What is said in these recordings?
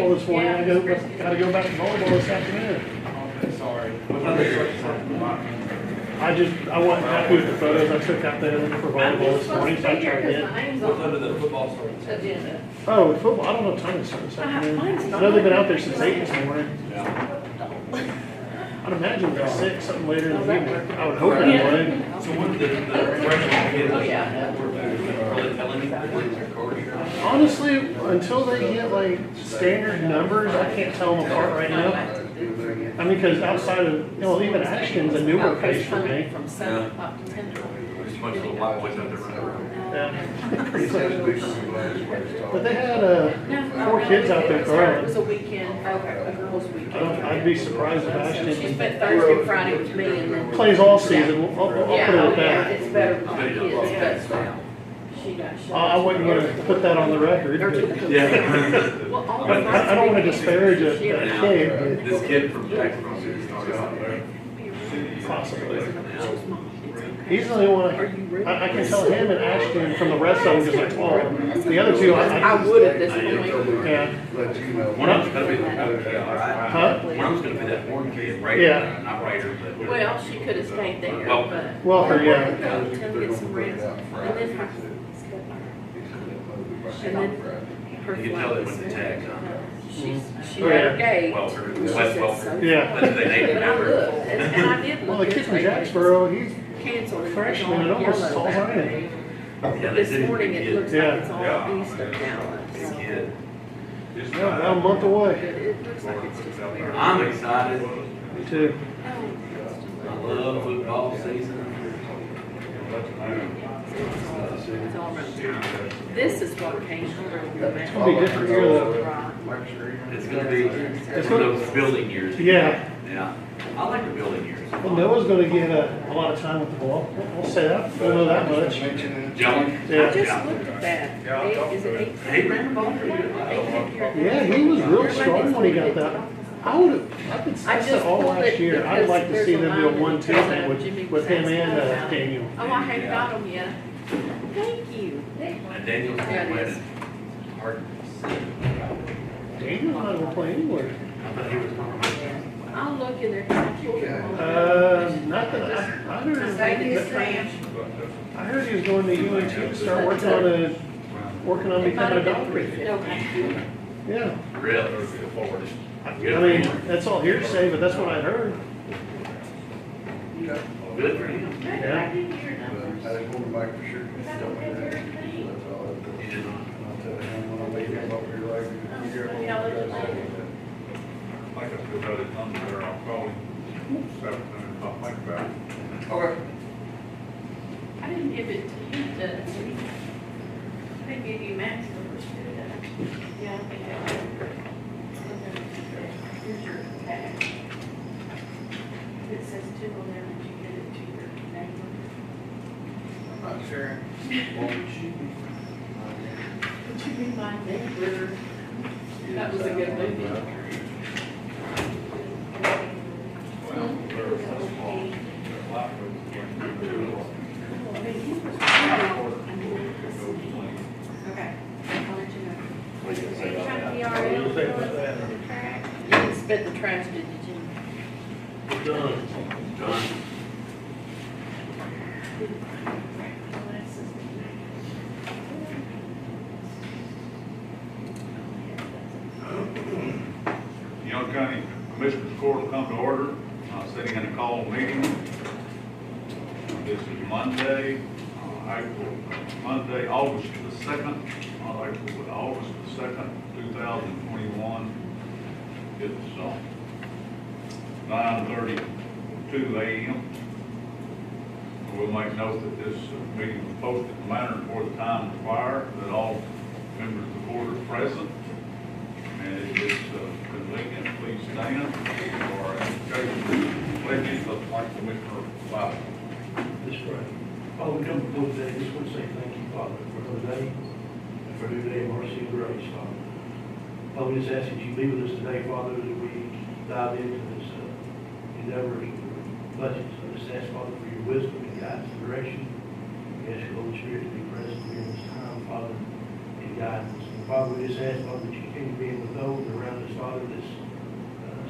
volleyball this morning. Gotta go back to volleyball this afternoon. Sorry. I wasn't happy with the photos I took out there for volleyball this morning, so I tried it. What's under the football starts? Agenda. Oh, with football, I don't know what time it starts this afternoon. I know they've been out there since 8 this morning. I'd imagine they're 6, something later in the evening. I would hope they would. So what did the freshman kids? Oh, yeah. Are they telling you what their course? Honestly, until they get like standard numbers, I can't tell them apart right now. I mean, because outside of, even Ashton's a newer place for me. From 7 o'clock to 10 o'clock. There's a bunch of little white boys out there running around. Yeah. Pretty much. But they had 4 kids out there It throwing. was a weekend, a girls' weekend. I'd be surprised if She Ashton spent Thursday, Friday with me and then. plays all season. I'll put Yeah, it oh at yeah, that. it's better for the kids, but she got shot. I wouldn't want to put that on the record. but Yeah. Well, all I the lights don't want to were- disparage a Now, kid, this kid from Jacksonville City started out there. but possibly. He's the only one, I can tell him and Ashton from the rest of them, just like, oh, the other two, I would at this point. yeah. One of them's gonna be the horn kid, all right? Huh? One of them's gonna be that horn kid, Raider, Yeah. not Raider, but. Well, she could have stayed there, Well- but. Welker, yeah. Go to get some rest. And then her. And then her You can tell flight they was went to tag, huh? She Oh, had yeah. her gate. Welker, She Wes said Welker. so. Yeah. That's what they named him But I after. looked, and I did look. Well, the kid from yesterday, Jacksboro, he's Canceled. and freshman and it's all almost yellow all that right. day. Yeah, they This said he's a morning good it kid. looks Yeah. like it's all Easter now. Good So- kid. about a month But away. it looks like it's just weird. I'm excited. Me too. I love football season. It's all around town. This is what came from the. It's gonna be different here, though. It's gonna be, it's one of those building years. Yeah. Yeah. I like the building years. Well, Noah's gonna get a lot of time with the ball. We'll say that. We'll know that much. John? I Yeah. just looked at that. Is it 8? He ran the ball pretty good. Yeah, he was real strong when he got that. I've been saying that all last year. I'd like to see them do a 1-2 thing with him and Daniel. Oh, I haven't got them yet. Thank you. And Daniel's Yeah, gonna it win is. it. Hard to see. Daniel might as well play anywhere. I thought he was going to. I'll look in there. I can't remember. Not that I heard. Thank you, Sam. I heard he was going to UNT to start working on becoming a doctor. Okay. Yeah. Really? I mean, that's all hearsay, but that's what I heard. Good for him. Yeah. I just want to back for sure. He did not. I'll tell him when I leave him up here like a year old. I think I still got his number there, I'll call him, I'll think about it. Okay. I didn't give it to you, they gave you Matt's numbers too, yeah, I think I did. Here's your tag. It says 2 on there, did you get it to your neighbor? I'm not sure. Would you be my neighbor? That was a good movie. Okay. I'll let you know. What do you say about that? You didn't spit the trash, did you, Jim? Done. Young County Commissioners Court will come to order, sitting in a call meeting. This is Monday, August the 2nd, not April, but August the 2nd, 2021. It's 9:32 a.m. We'll make note that this meeting was posted in the manner for the time required, that all members of the board are present. And it is convenient, please stand for our invocation. Pledges of like Commissioner Biden. This way. Father, we come before today, just want to say thank you, Father, for another day, and for a new day of mercy and grace, Father. Father, we just ask that you be with us today, Father, as we dive into this endeavor of budgets. I just ask, Father, for your wisdom and guidance and direction. We ask your Holy Spirit to be present during this time, Father, and guide us. And Father, we just ask, Father, that you continue being with those around us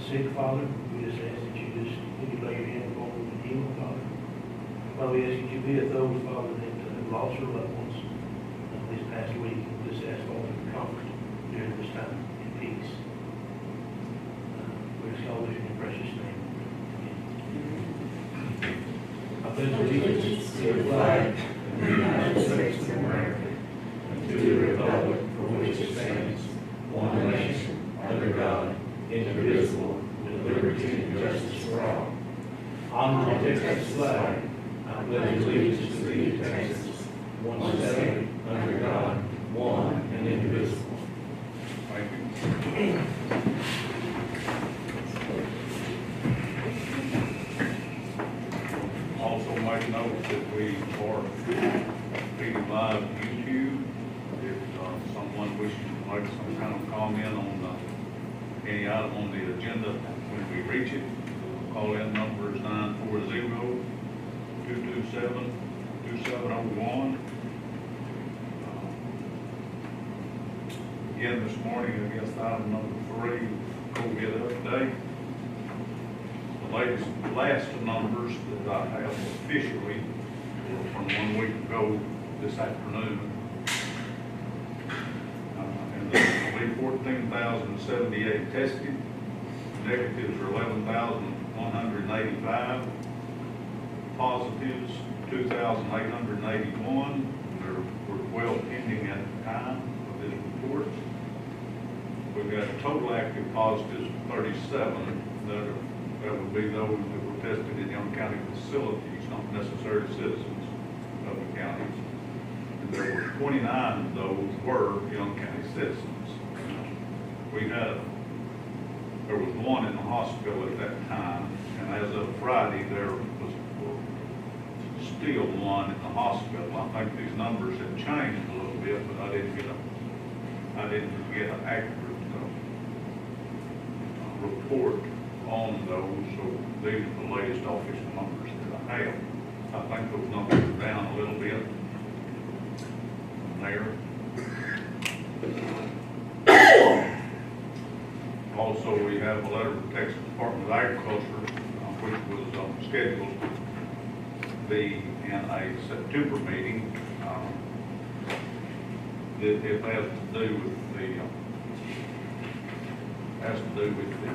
sick, Father, we just ask that you just, you lay your hand upon them and heal them, Father. Father, we ask that you be with those, Father, that have lost their loved ones this past week. We just ask, Father, for comfort during this time and peace. We ask all this in your precious name. Amen. I pledge allegiance to the flag of the United States of America and to the republic for which it stands, one nation, under God, indivisible, with liberty and justice for all. Honor the Texas flag. I pledge allegiance to the Texas, one state, under God, one and indivisible. Thank you. Also make note that we are feeding live on YouTube. If someone wishes to make some kind of comment on any item on the agenda, when we reach it, call in number is 940-227-2701. Again, this morning, I guess item number 3, COVID update. The last numbers that I have officially were from 1 week ago this afternoon. And there's 14,078 tested. Negatives are 11,185. Positives, 2,881. There were 12 pending at the time of this report. We've got total active positives of 37. That would be those that were tested in Young County facilities, not necessarily citizens of the counties. And there were 29 of those were Young County citizens. There was one in the hospital at that time, and as of Friday, there was still one in the hospital. I think these numbers have changed a little bit, but I didn't get an accurate report on those, so these are the latest official numbers that I have. I think those numbers are down a little bit from there. Also, we have a letter from Texas Department of Agriculture, which was scheduled to be in a September meeting. It has to do with the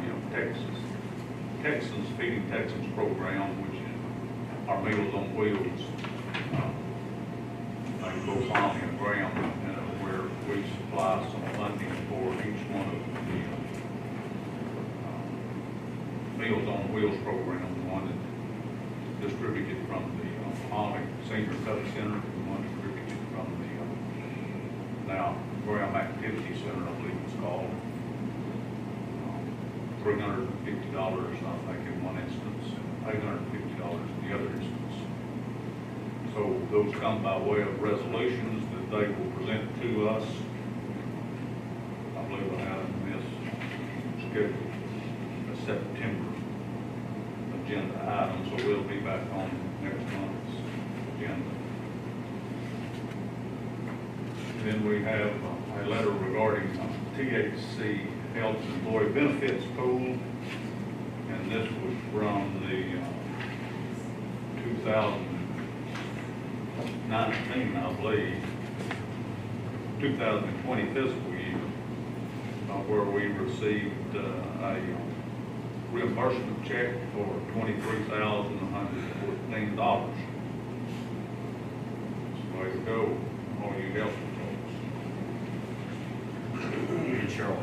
Texans Feeding Texans program, which is our Meals on Wheels. Like both Army and Graham, where we supply some funding for each one of the Meals on Wheels program, the one that distributed from the Army Senior Cub Center, the one distributed from the now Graham Activity Center, I believe it's called. $350, I think, in one instance, and $850 in the other instance. So those come by way of resolutions that they will present to us. I believe I have in this scheduled a September agenda item, so we'll be back on next month's agenda. Then we have a letter regarding THC Health and Employee Benefits Pool, and this was from the 2019, I believe, 2020 fiscal year, where we received a reimbursement check for $23,114. That's the way to go, all you health folks. And Cheryl.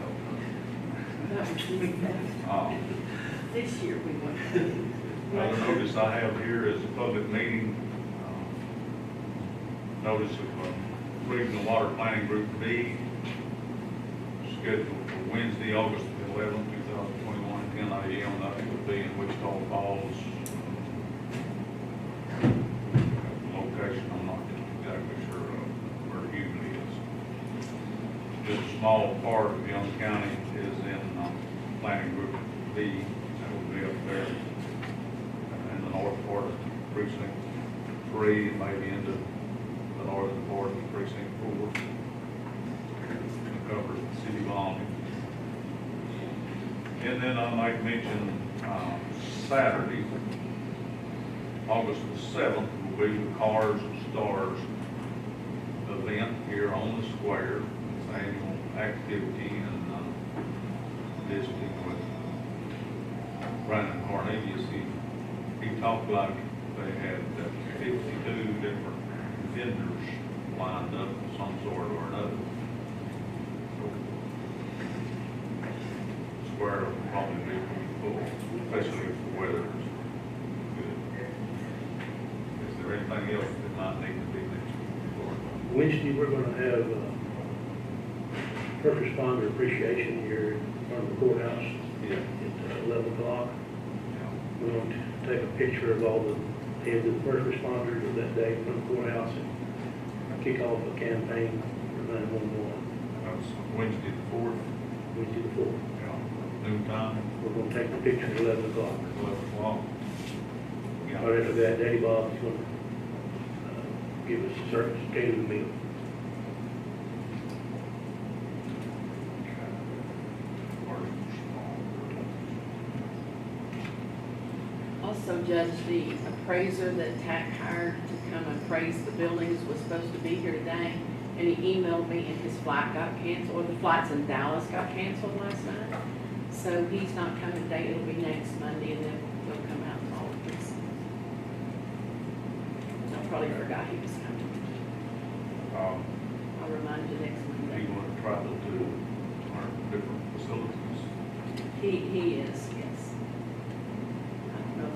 This year we went. Another notice I have here is a public meeting, notice of Regional Water Planning Group B, scheduled for Wednesday, August 11, 2021, 10 a.m. That would be in Wichita Falls. Location, I'm not exactly sure of where Human is. Just a small part of Young County is in Planning Group B. That would be up there in the north part of Precinct 3, and maybe into the northern part of Precinct 4. It covers the city volume. And then I might mention, Saturday, August the 7th, will be the Cars and Stars event here on the square. It's an annual activity and visiting with Brandon Cornelius. He talked like they had 52 different vendors lined up of some sort or another. Square will probably be pretty full, especially if the weather is good. Is there anything else that might need to be mentioned? Wednesday, we're gonna have, first responder appreciation here in front of the courthouse Yeah. at 11 o'clock. Yeah. We're going to take a picture of all the heads of the first responders of that day from the courthouse and kick off a campaign for 911, That's Wednesday the 4th, Wednesday the 4th. noon time, We're going to take the picture at 11 o'clock. 11 o'clock. Yeah. Right after that, Daddy Bob's going to give us a service, cater the meal. Also, Judge, the appraiser that TAC hired to come appraise the buildings was supposed to be here today, and he emailed me and his flight got canceled, or the flights in Dallas got canceled last night. So he's not coming today, it'll be next Monday, and then he'll come out and all of this. I probably forgot he was coming. I'll remind you next Do Monday. you want to travel to our different facilities? He is, yes. I don't know,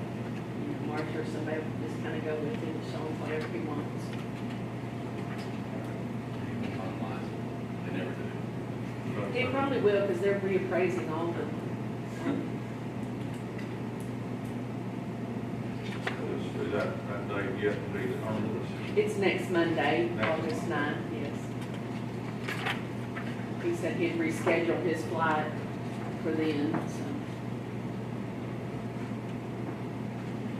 if Marcia or somebody would just kind of go with him, show him whatever he wants. They never do. He probably will, because they're reappraising all the, Is that date yet to be determined? it's next Monday, Next August Monday. 9th, yes. He said he'd reschedule his flight for then, so.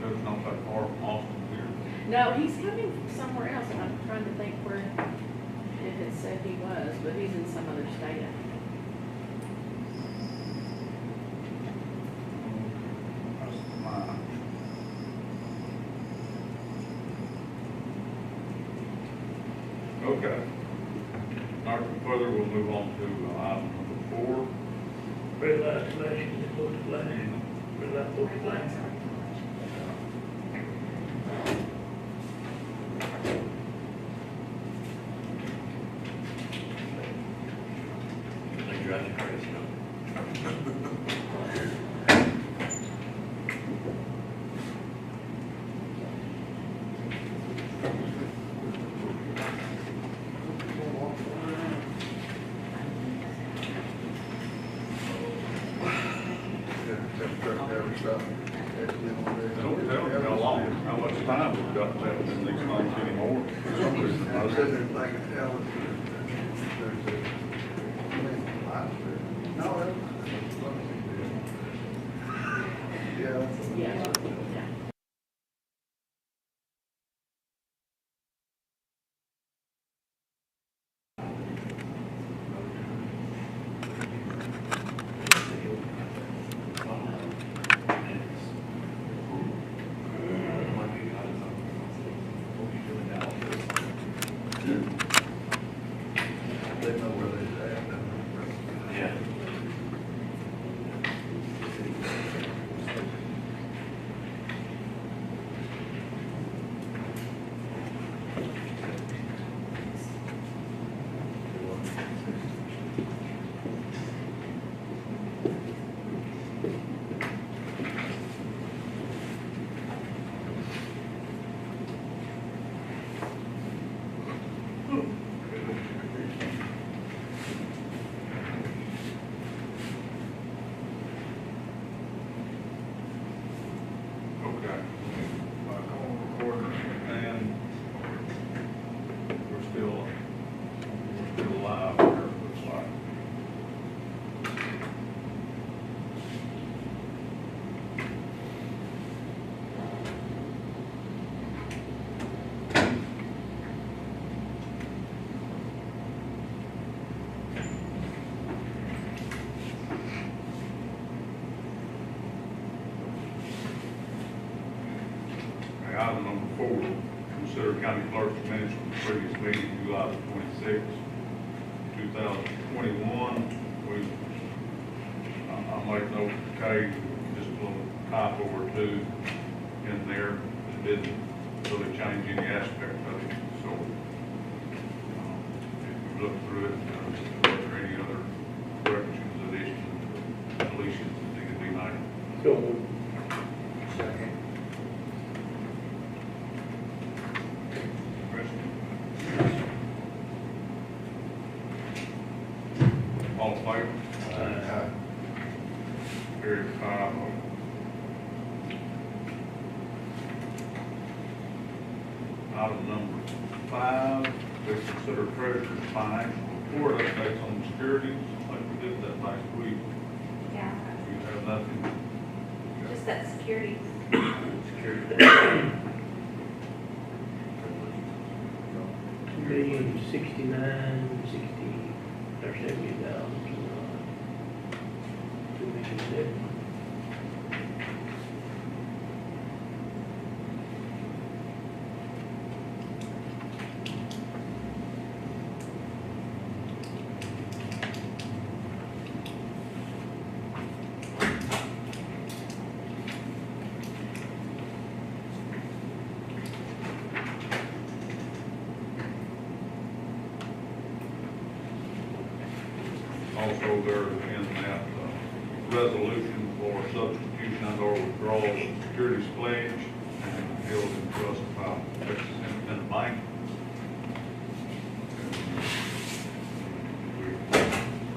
There's not that far from Austin here. No, he's coming from somewhere else, and I'm trying to think where it had said he was, but he's in some other state, I think. That's mine. Okay. Nothing further, we'll move on to item number 4. Red light flashing, they close the flash. Red light, close the flash. They drive you crazy, don't they? Don't tell me how long, how much time we've got left in these things anymore. I was sitting there thinking, hell, there's a, no, yeah. Yeah, yeah. They know Item number 4, consider county clerk's minutes from the previous meeting, July 26, 2021. I might note, okay, just a little typo or two in there. It didn't really change any aspect of it. So, if you look through it, are there any other corrections, additions, deletions that need to be made? So moved. Second. Question? All in favor? Aye. Carried 5-0. Item number 5, we consider treasurer's financial report updates on securities. Like we did that last week. Yeah, You have nothing? just that security. Security. 2,069,60 or 70,000. 2,070,000. Also, there in that resolution for substitution and or withdrawal of securities pledge and held in trust by Texas Independent Bank.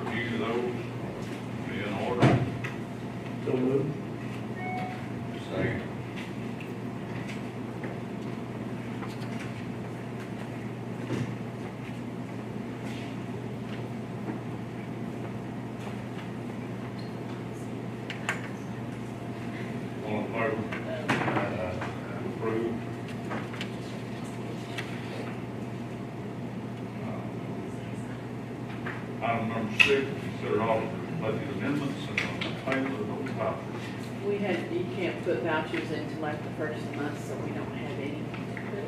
We review those, be in order. So moved. Second. All in favor? Approved. Item number 6, consider auditor's budget amendments and payment of those vouchers. You can't put vouchers in till after the first of the month, so we don't have any to put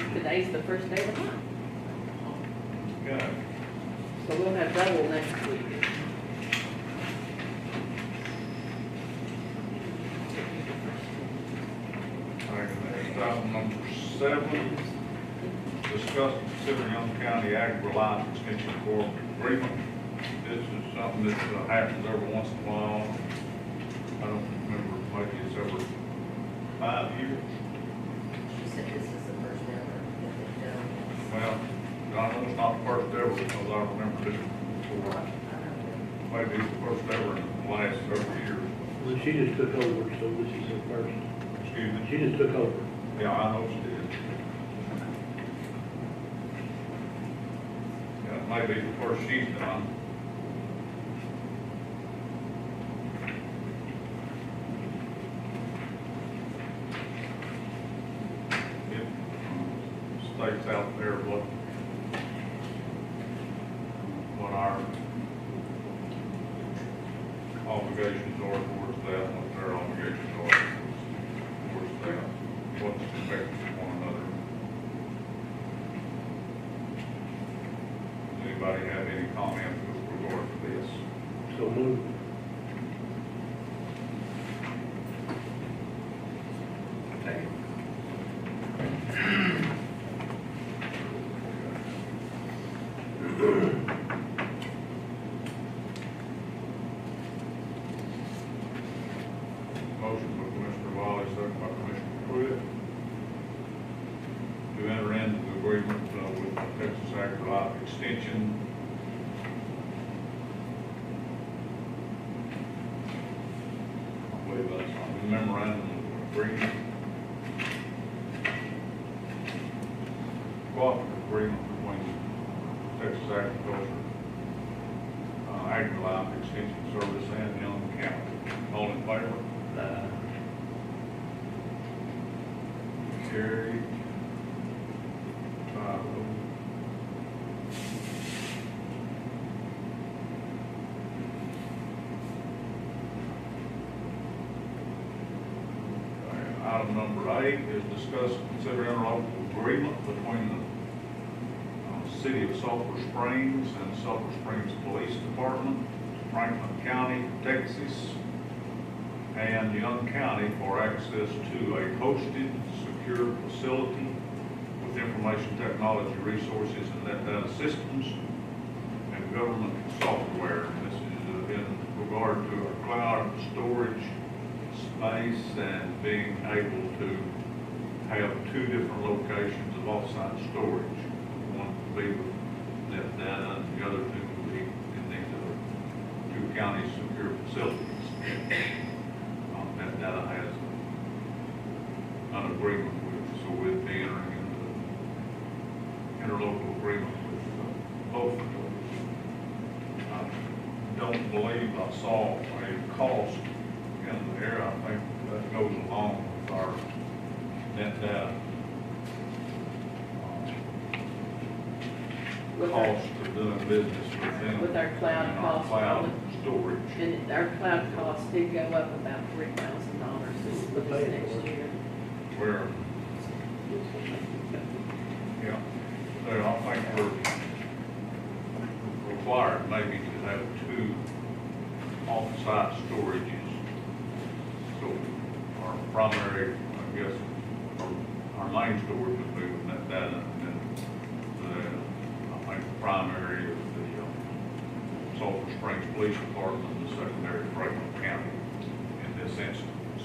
in. Today's the first day of the month, Okay. so we'll have double next week. All right, next item number 7, discuss and consider Young County Agri-Life Extension Cooperative Agreement. This is something that happens every once in a while. I don't remember, maybe it's every 5 years. She said this is the first ever that they've done this. Well, I know it's not the first ever because I remember this before. I don't know. Maybe it's the first ever in the last several years. Well, she just took over, so this is her first. Excuse me. She just took over. Yeah, I know she did. Yeah, it may be the first she's done. It states out there what our obligations are towards that, and what their obligations are towards that, what's expected from one another. Does anybody have any comments with regard to this? So moved. Second. Motion by Commissioner Wiley, second by Commissioner Pruitt. To enter into the agreement with Texas Agri-Life Extension. I believe that's on the memorandum of agreement. Cooperative agreement between Texas Agriculture, Agri-Life Extension Service and Young County. All in favor? Carried. 5-0. Item number 8 is discuss and consider interlocal agreement between the City of Sulphur Springs and Sulphur Springs Police Department, Franklin County, Texas, and Young County for access to a hosted, secure facility with information technology resources and data systems and government software. This is in regard to our cloud storage space and being able to have 2 different locations of off-site storage. One would be with net data, and the other 2 would be in these other 2 county secure facilities. Net data has an agreement with, so we'd be entering into interlocal agreement with both of those. I don't believe I saw a cost in there. I think that goes along with our net data cost of doing business within. With our cloud and our cost. cloud storage. And our cloud costs did go up about $3,000 for this next year. Where, yeah, so I think we're required maybe to have 2 off-site storages. So our primary, I guess, our main storage would be with net data, and then I think the primary is the Sulphur Springs Police Department, and the secondary Franklin County in this instance.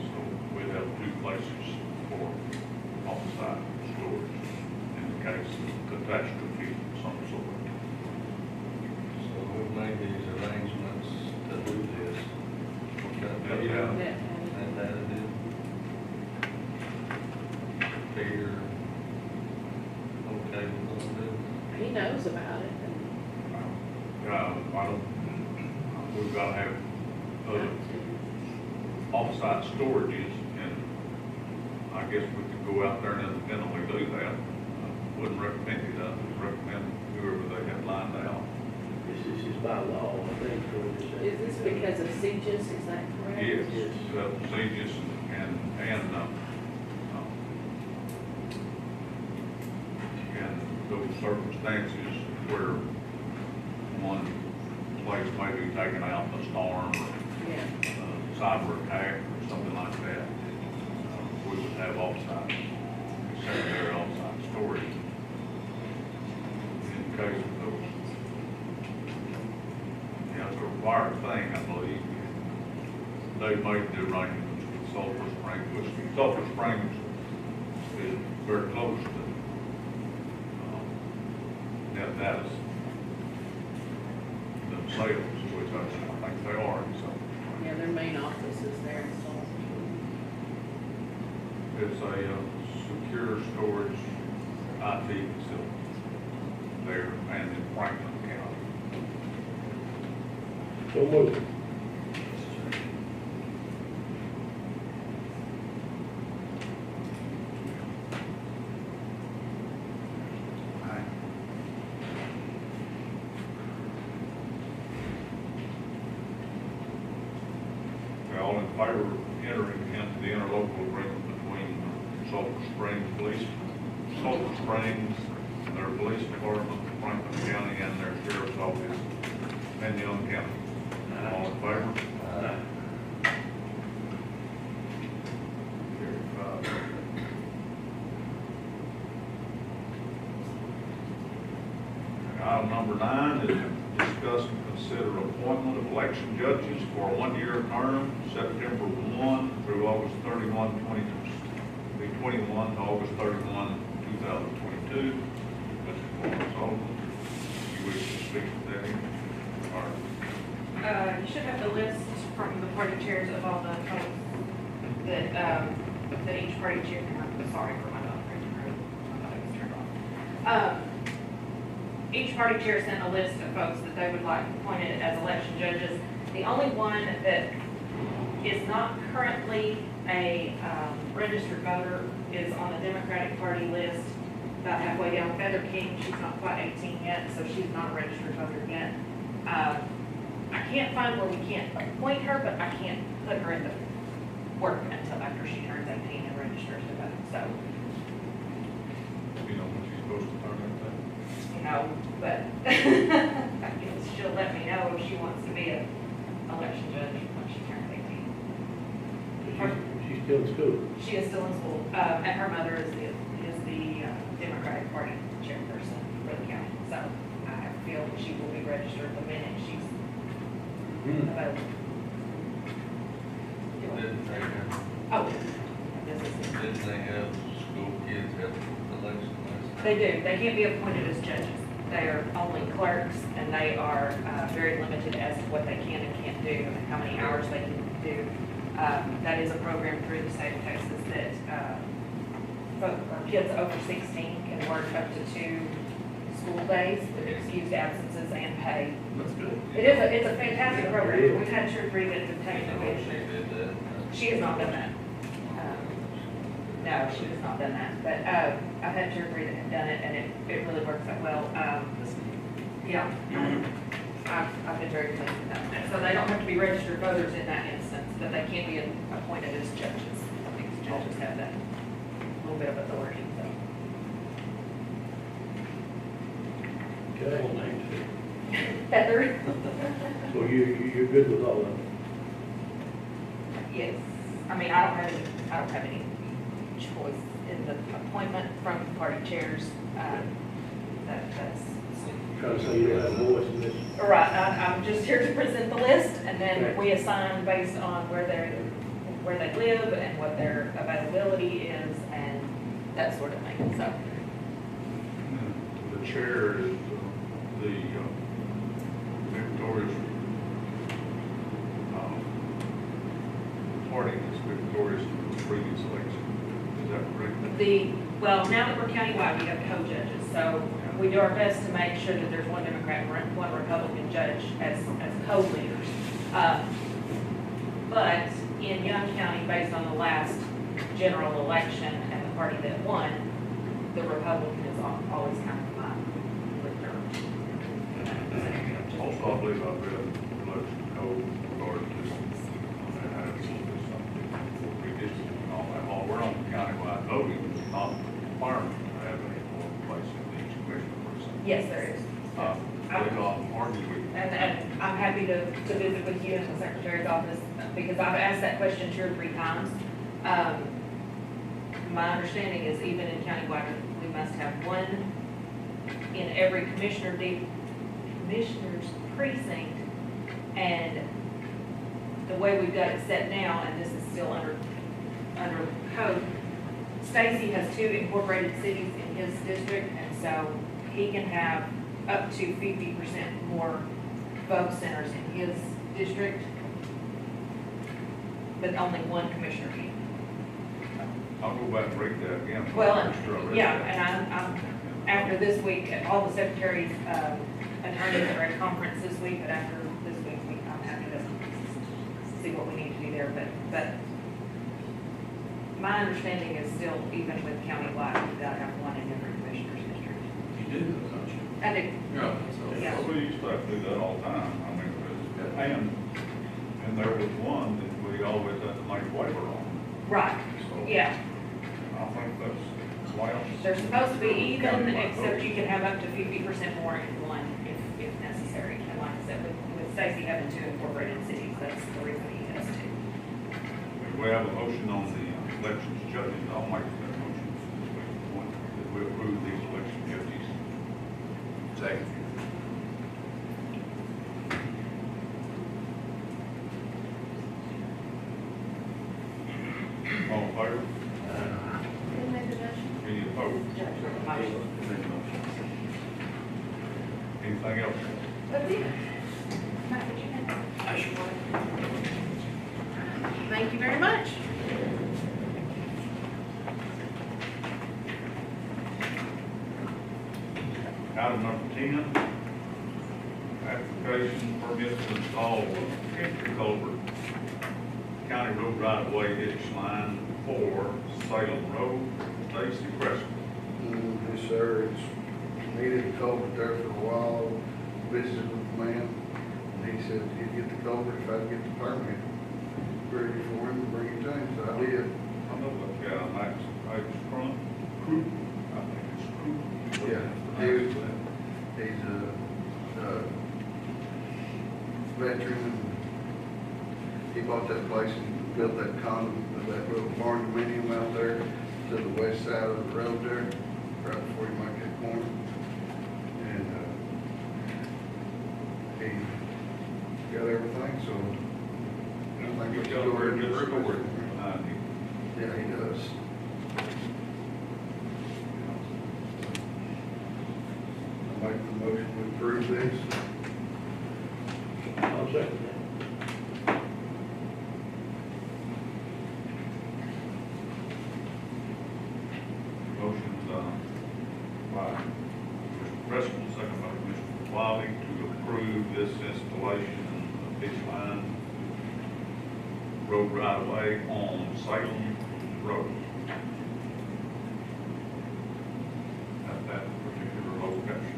So we'd have 2 places for off-site storage in the case of catastrophe of some sort. So who made these arrangements to do this? Yeah. And that it did. Peter, okay, we're gonna do. He knows about it. I don't, we've got to have other off-site storages, and I guess we could go out there and independently do that. I wouldn't recommend it, I would recommend whoever they have lined out. This is by law, I think. Is this because of CGIS, is that correct? Yes, procedures and those circumstances where one place may be taken out in a storm or Yeah. cyber attack or something like that, we would have off-site, secondary off-site storage in case of those. Yeah, it's a required thing, I believe. They made the arrangements with Sulphur Springs, which Sulphur Springs is very close to that is themselves, which I think they are, so. Yeah, their main office is there in Sulphur. It's a secure storage IT facility there and in Franklin County. So moved. All in favor of entering into the interlocal agreement between Sulphur Springs Police, Sulphur Springs, and their police department, Franklin County, and their sheriff's office, and Young County? All in favor? Carried 5. Item number 9 is to discuss and consider appointment of election judges for a 1-year term, September 1 through August 31, 2021 to August 31, 2022. Mr. Florence Sullivan, you wish to speak to that? All right. You should have the list from the party chairs of all the folks that, that each party chair, I'm sorry for my dog, my dog was turned off. Each party chair sent a list of folks that they would like appointed as election judges. The only one that is not currently a registered voter is on the Democratic Party list, about halfway down. Feather King, she's not quite 18 yet, so she's not a registered voter yet. I can't find where we can't appoint her, but I can't put her in the work until after she turns 18 and registers to vote, so, You know, when she's supposed to turn that thing. but I guess she'll let me know if she wants to be an election judge when she turns 18. She's still in school. She is still in school, and her mother is the Democratic Party chairperson for the county, so I feel she will be registered the minute she's available. Didn't they have, Oh, this is it. didn't they have school kids have election last They do. They can't be appointed as judges. They are only clerks, and they are very limited as to what they can and can't do, and how many hours they can do. That is a program through the state of Texas that kids over 16 can work up to 2 school days with excused absences and pay. That's good. It's a fantastic program. We've had 2 or 3 that have taken I know advantage she of it. did that. She has not done that. No, she has not done that, but I've had 2 or 3 that have done it, and it really works out well. Yeah, I've been very pleased with that. So they don't have to be registered voters in that instance, but they can be appointed as judges. Because judges have that little bit of authority, so. Okay. Heather? So you're good with all of them? Yes. I mean, I don't have any choice in the appointment from party chairs. That's. Trying to say you don't have a voice in this. Right, I'm just here to present the list, and then Okay. we assign based on where they live and what their availability is and that sort of thing, so. The chair is the victorious party that's victorious in the previous election. Is that correct? Well, now that we're countywide, we have co-judges, so we do our best to make sure that there's one Democrat and one Republican judge as co-leaders. But in Young County, based on the last general election and the party that won, the Republican is always kind of my leader. Also, I believe I've read election code regarding this, that has something for redistricting and all that. While we're on countywide voting, it's not a requirement to have any more place in each commissioner precinct. Yes, there is. They don't argue with you. And I'm happy to visit with you in the Secretary's office, because I've asked that question 2 or 3 times. My understanding is even in countywide, we must have one in every commissioner's precinct. And the way we've got it set now, and this is still under code, Stacy has 2 incorporated cities in his district, and so he can have up to 50% more vote centers in his district, but only 1 commissioner can. I'll go back and read that again. Well, Make sure I read yeah, that. and I'm, after this week, all the secretaries, attorneys are at a conference this week, but after this week, I'm happy to see what we need to do there, but my understanding is still, even with countywide, we've got to have 1 in every commissioner's district. You do, don't you? I do. Yeah. So, Yeah. Well, we used to have to do that all the time. I mean, and there was one that we always had to make waiver on. Right, So yeah. I think that's why. They're supposed to be even, except you can have up to 50% more in one if necessary. And like I said, with Stacy having 2 incorporated cities, that's the reason he has 2. We have a motion on the elections judges. I'll make that motion that we approve these election judges. Second. All in favor? Who made the motion? Any opposed? Anything else? That's it. Matt, did you have? Thank you very much. Item number 10, application permit to install entry culvert, county road right of way ditch line 4, Salem Road, Stacy Preston. Yes, sir, it's needed a culvert there for a while, visited with the man, and he said he'd get the culvert if I'd get the permit. ready for him to bring it to him, so I did. I know that guy, Max Crump. I think it's Croup. Yeah, he's a veteran, and he bought that place and built that that little barn dominium out there to the west side of the road there, right before you make that corner. And, he got everything, so I think we He's should got go a ahead very and good approve story it. behind him. Yeah, he does. I make the motion to approve this. I'll second that. Motion's, by Mr. Preston, second by Mr. Wiley, to approve this installation of pitch line road right of way on Salem Road. At that particular location.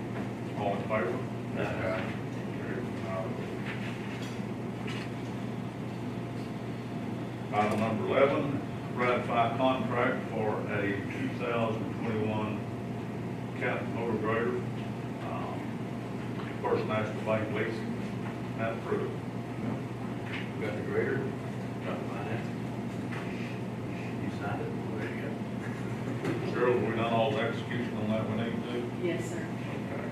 All in favor? Aye. Item number 11, ratify contract for a 2021 Cat motor grader, First National Bank leasing, and approved. Got the grader? Got the finance? You signed it? There you go. Cheryl, we done all the execution on that we need to do? Yes, sir. Okay.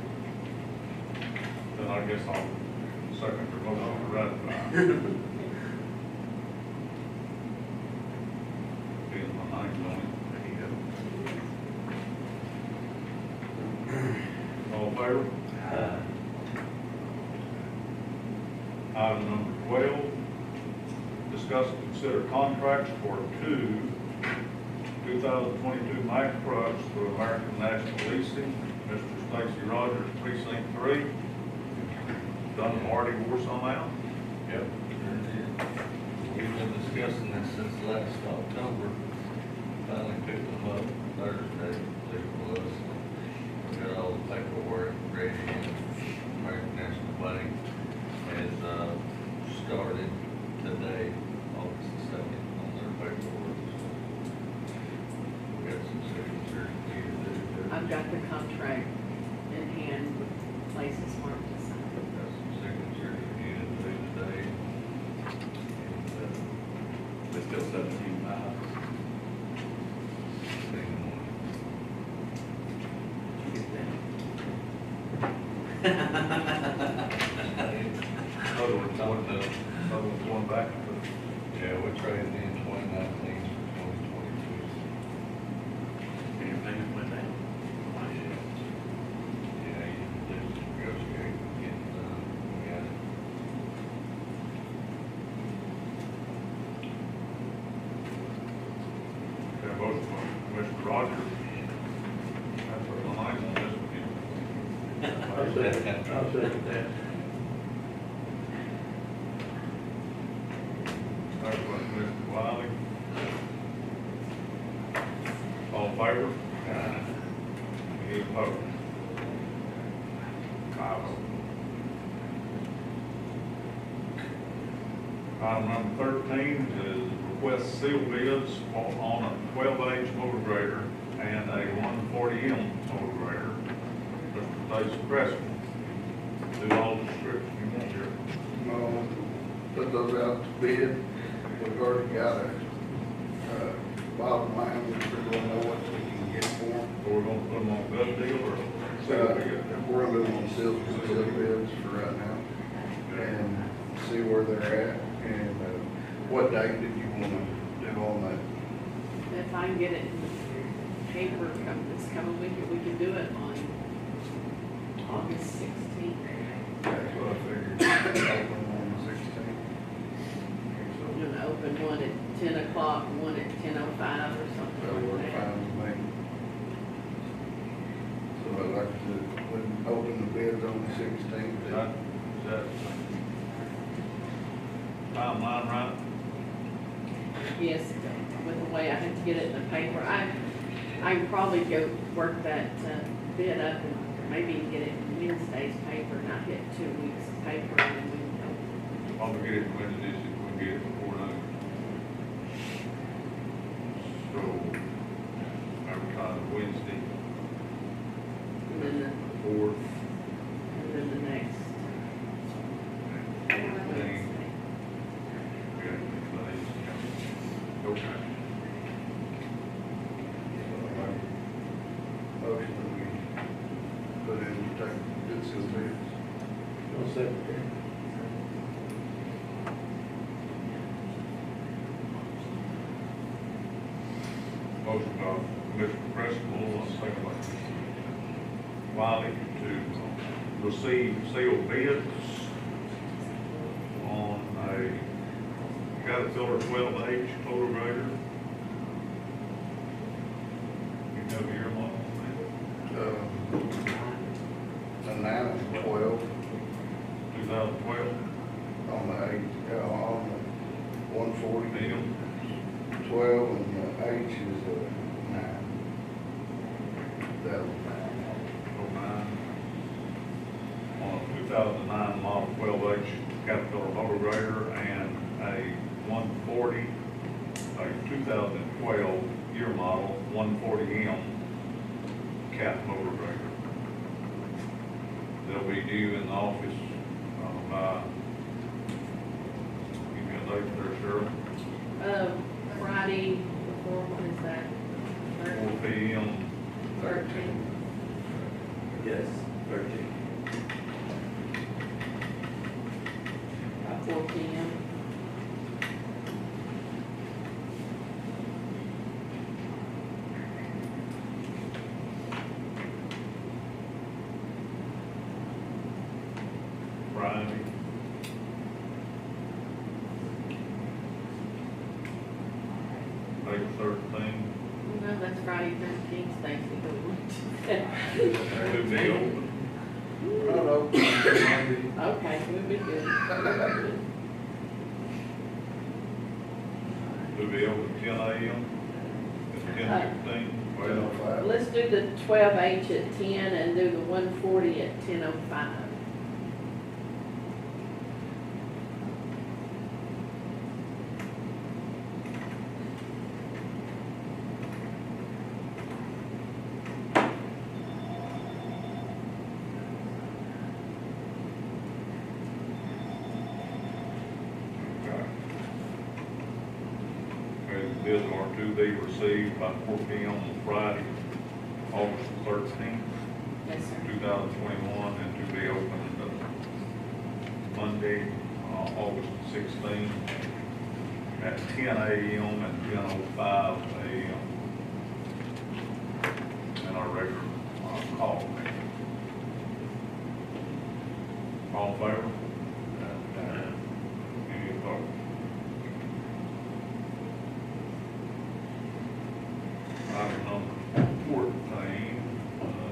Then I guess I'll second the motion to ratify. Being my name on it. There you go. All in favor? Item number 12, discuss and consider contracts for two 2022 Mack trucks through American National Leasing. Mr. Stacy Rogers, Precinct 3. Done the Marty Warsaw now? Yep. We've been discussing this since last October. Finally picked them up Thursday, I believe it was. We got all the paperwork ready, and American National Bank has started today, August the 2nd, on their paperwork. So we got some signatures we need to do. I've got the contract in hand with places marked to sign. Got some signatures we need to do today. And, There's still 17 miles. Other one's going back to Yeah, we're trading in 2019 for 2022. Your payment went down. Yeah, you can negotiate and get it done. We got it. Got a motion by Mr. Rogers. That's what my name on this one. I'll second that. Second by Mr. Wiley. All in favor? Any opposed? 5-0. Item number 13 is request seal bids on a 12H motor grader and a 140M motor grader. Mr. Stacy Preston, do all the description you want here. Put those out to bid. We've already got a, bottom line, we're gonna know what we can get for them. So we're gonna put them on gov deal or seal bid? We're gonna do them on seal bids for right now and see where they're at. And, what date did you wanna do on that? If I can get it in the paper this coming week, we can do it on August 16th. That's what I figured. Open on the 16th. We're gonna open one at 10 o'clock, one at 10:05 or That'll something work like that. fine with me. So I'd like to, open the bids on the 16th. Is that timeline right? Yes, with the way I have to get it in the paper. I can probably go work that bid up and maybe get it in Wednesday's paper, not hit 2 weeks of paper and we can Probably get it Wednesday, if we can get it before noon. So, advertise Wednesday, And then the, 4th, and then the next. and 15th. Okay, okay. Motion that we put in, take good seal bids. I'll second that. Motion by Commissioner Principal, second by Wiley to receive sealed bids on a Caterpillar 12H motor grader. You have your model? A 9 and 12 2012, on the 8, on the 140. medium. 12 and the H is a 9. That was 09. On a 2009 model 12H Caterpillar motor grader and a 140, a 2012 year model 140M Cat motor grader. They'll be due in the office by, give me a date there, Cheryl, Friday, before, what is that? 4 p.m. 13. Yes, 13. About 4 p.m. Friday. April 13. No, that's Friday, 13th, Stacy, go Could be open. I don't know. Okay, we'll be good. Could be open 10 a.m. and 10:15. Well, 10:05. Let's do the 12H at 10 and do the 140 at 10:05. okay, the bids are to be received by 4 p.m. on Friday, August 13th, Yes, sir. 2021, and to be opened Monday, August 16th at 10 a.m. and 10:05 a.m. And our regular call. All in favor? Any opposed? Item number 14,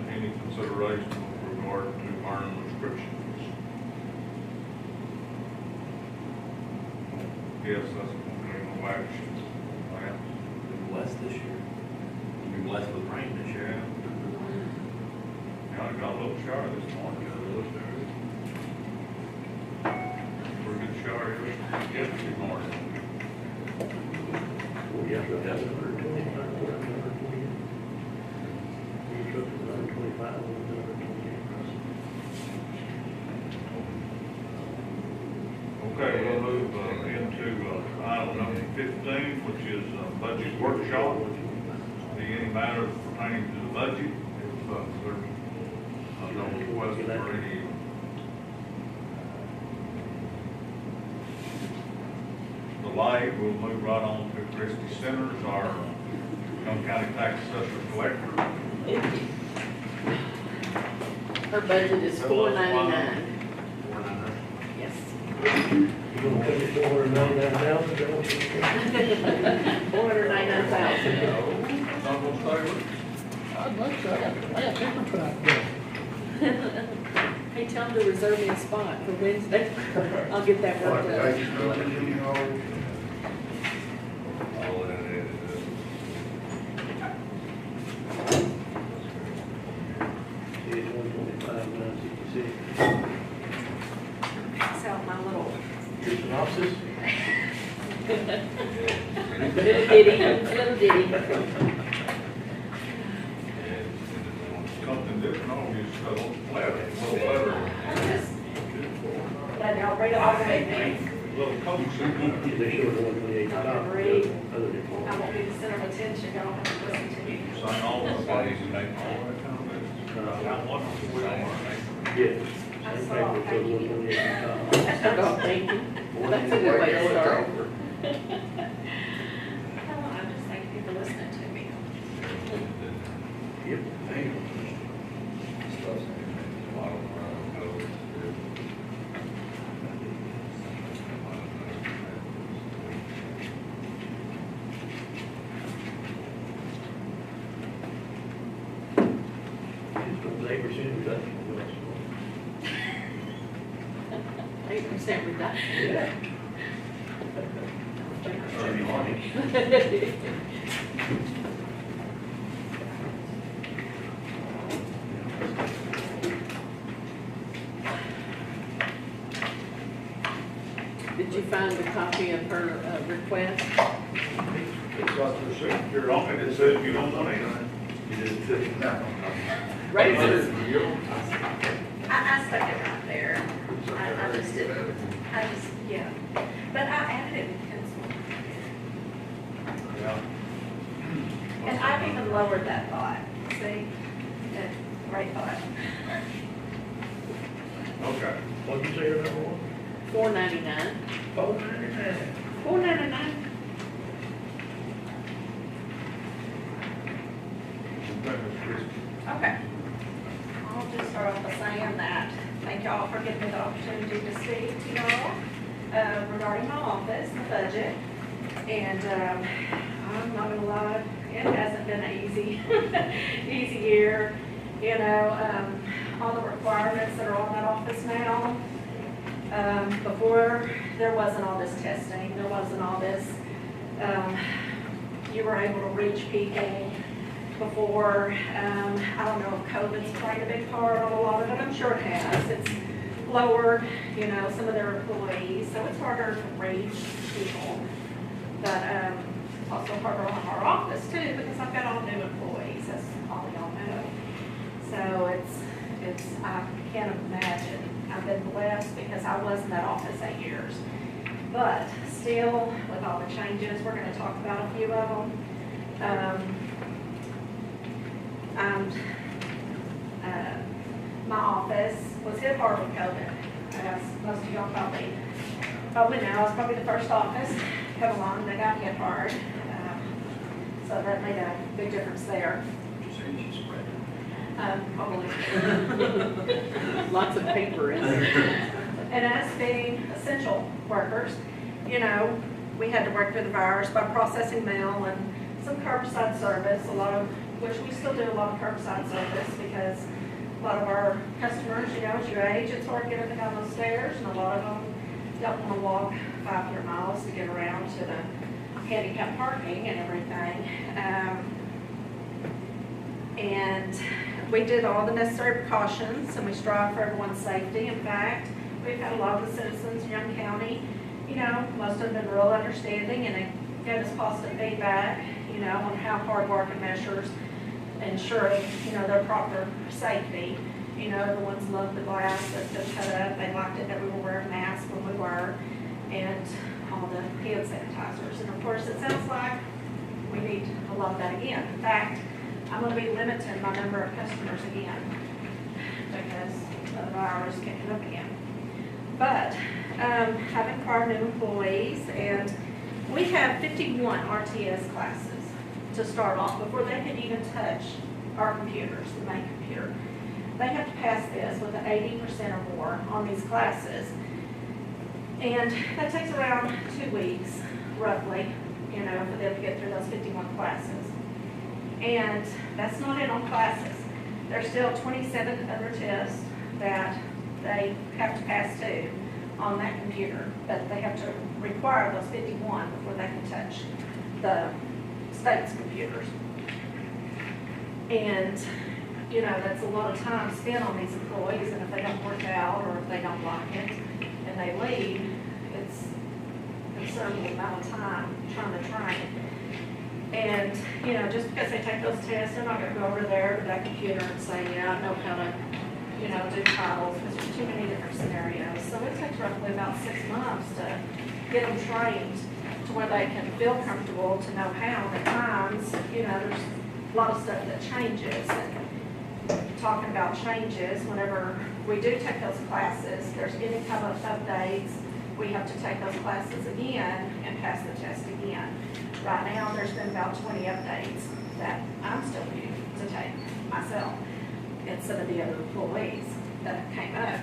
any consideration with regard to earning restrictions? Yes, that's going to be no action. Lance? Been blessed this year. Been blessed with rain this year. Yeah, I got a little shower this morning. Pretty good shower yesterday morning. Yeah, so that's 125, 128. Your truck is 125, 128. Okay, we'll move into item number 15, which is budget workshop. Be any matters pertaining to the budget, if there's no request for any delay, we'll move right on to Christie Centers, our Young County Tax Assessor Collector. Her budget is $499. 499. Yes. You gonna pay me $499,000, don't you? $499,000. All those favor? I'd like to, I got paper track done. Hey, tell them to reserve me a spot for Wednesday. I'll get that worked out. Thank you, Mr. Howard. All that is, It's 125, 966. So my little Your synopsis? Go Little ditty, little ditty. Something different, oh, you just got a little letter. Let y'all read it off of me. Little coach. They showed the 128 I top. can read. Other I than. won't be the center of attention, y'all have to listen to me. Sign all the bodies and make all that kind of business. Got one, we don't want to make. Yes. I Same saw, paper, thank you. 128 top. Oh, thank you. That's a good way to start. Oh, I'm just thanking you for listening to me. Yep. Just don't labor soon reduction. 8% reduction. Yeah. Maybe money. Did you find a copy of her request? It's got your signature on it, it says you don't want anything. You didn't say no. Raises. I stuck it right there. I just didn't, yeah. But I added it with pencil. Yeah. And I've even lowered that thought, see? That right thought. Okay. What'd you say your number was? $4.99. $4.99. $4.99. Okay. I'll just start off by saying that, thank y'all for giving me the opportunity to speak to y'all regarding my office, the budget. And I'm not gonna lie, it hasn't been an easy, easy year. You know, all the requirements that are on that office now. Before, there wasn't all this testing, there wasn't all this, you were able to reach people before. I don't know if COVID's played a big part on a lot of it, I'm sure it has. It's lowered, you know, some of their employees, so it's harder to reach people. But it's also harder on our office too, because I've got all new employees, as all of y'all know. So it's, I can't imagine. I've been blessed because I was in that office 8 years. But still, with all the changes, we're gonna talk about a few of them. My office was hit hard with COVID, as most of y'all probably know. It's probably the first office come along that got hit hard. So that made a big difference there. Probably. Lots of paper in there. And as being essential workers, you know, we had to work through the virus by processing mail and some curbside service, which we still do a lot of curbside service because a lot of our customers, you know, as you age, it's hard getting them down those stairs, and a lot of them don't want to walk 500 miles to get around to the handicap parking and everything. And we did all the necessary precautions, and we strive for everyone's safety. In fact, we've had a lot of the citizens in Young County, you know, most have been real understanding, and they gave us positive feedback, you know, on how hard working measures ensuring, you know, their proper safety. You know, everyone's loved the glass that's been cut up. They liked it that we were wearing masks when we were, and all the hand sanitizers. And of course, it sounds like we need a lot of that again. In fact, I'm going to be limiting my number of customers again because of the virus kicking up again. But having acquired new employees, and we have 51 RTS classes to start off before they can even touch our computers, the main computer. They have to pass this with an 80% or more on these classes. And that takes around 2 weeks, roughly, you know, for them to get through those 51 classes. And that's not it on classes. There's still 27 other tests that they have to pass too on that computer, but they have to require those 51 before they can touch the state's computers. And, you know, that's a lot of time spent on these employees, and if they don't work out or if they don't like it and they leave, it's considerable amount of time trying to train. And, you know, just because they take those tests, they're not gonna go over there to that computer and say, yeah, I know how to, you know, do titles, because there's too many different scenarios. So it takes roughly about 6 months to get them trained to where they can feel comfortable to know how. And at times, you know, there's a lot of stuff that changes. And talking about changes, whenever we do take those classes, there's any type of updates, we have to take those classes again and pass the test again. Right now, there's been about 20 updates that I'm still due to take myself instead of the other employees that came up.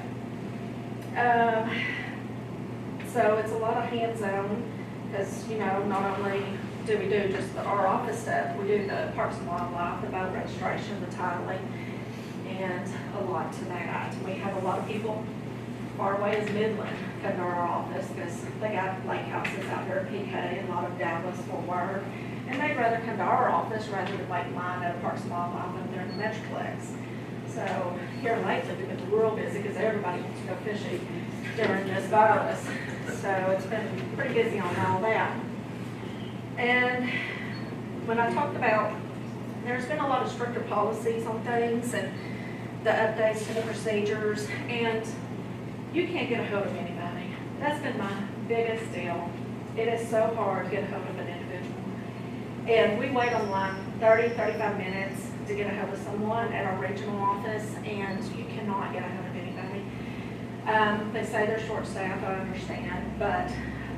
So it's a lot of hands-on, because, you know, not only do we do just our office stuff, we do the Parks and Wildlife, the boat registration, the titling, and a lot to that. We have a lot of people far away as Midland come to our office, because they got lake houses out here at PK, and a lot of Dallas, Fort Worth, and they'd rather come to our office rather than wait in line at Parks and Wildlife up there in the Metroplex. So here lately, we've been real busy because everybody wants to go fishing during this virus. So it's been pretty busy on all that. And when I talked about, there's been a lot of stricter policies on things and the updates to the procedures, and you can't get a hold of anybody. That's been my biggest deal. It is so hard to get a hold of an individual. And we wait on line 30, 35 minutes to get a hold of someone at our regional office, and you cannot get a hold of anybody. They say they're short-staffed, I understand, but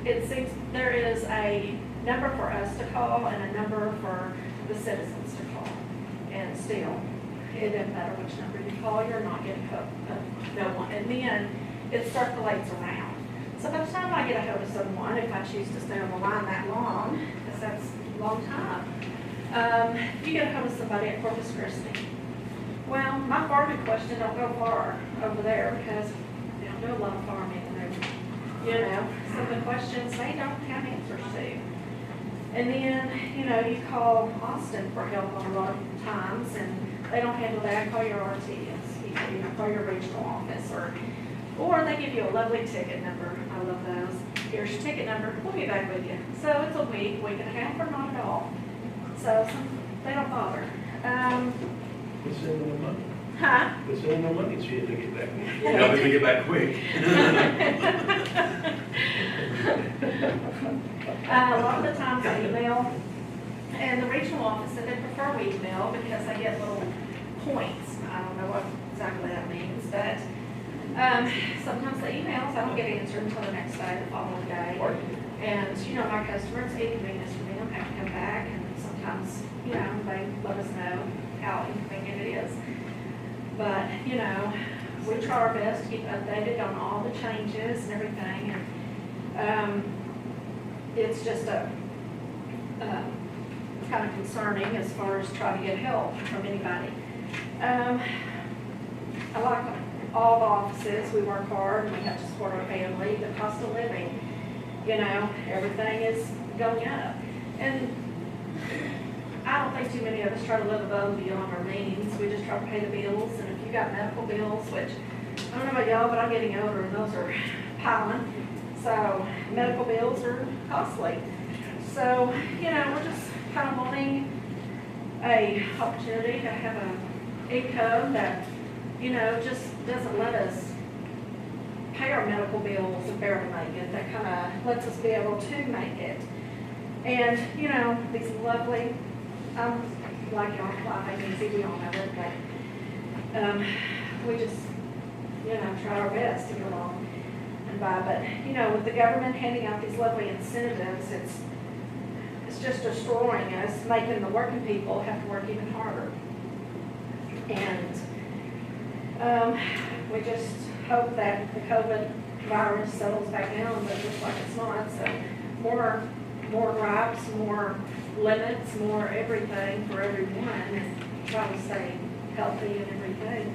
it seems there is a number for us to call and a number for the citizens to call. And still, it doesn't matter which number you call, you're not getting a hold of no one. And then it circulates around. So by the time I get a hold of someone, if I choose to stay on the line that long, because that's a long time, you get a hold of somebody at Corpus Christi. Well, my farming question don't go far over there, because they don't do a lot of farming, and you know, some of the questions they don't have answers to. And then, you know, you call Austin for help on a lot of times, and they don't handle that. Call your RTS, you call your regional office, or they give you a lovely ticket number. I love those. Here's your ticket number. We'll be back with you. So it's a week and a half, or not at all. So they don't bother. Let's send them the money. Huh? Let's send them the money, see if they get back. Yeah, but they get back quick. A lot of the times I email, and the regional office said they prefer we email because they get little points. I don't know what exactly that means, but sometimes the emails, I don't get answered until the next day, the following day. And, you know, my customers, it's inconvenience for them, have to come back, and sometimes, you know, they let us know how inconvenient it is. But, you know, we try our best to keep updated on all the changes and everything, and it's just kind of concerning as far as trying to get help from anybody. I like all the offices, we work hard, and we have to support our family, the cost of living, you know, everything is going up. And I don't think too many of us try to live above and beyond our means. We just try to pay the bills, and if you got medical bills, which, I don't know about y'all, but I'm getting older and those are piling. So medical bills are costly. So, you know, we're just kind of wanting a opportunity to have an income that, you know, just doesn't let us pay our medical bills and barely make it. That kind of lets us be able to make it. And, you know, these lovely, like y'all, fly easy, we all know it, but we just, you know, try our best to get along and buy. But, you know, with the government handing out these lovely incentives, it's just destroying us, making the working people have to work even harder. And we just hope that the COVID virus settles back down, but it looks like it's not. So more gripes, more limits, more everything for everyone, and try to stay healthy and everything.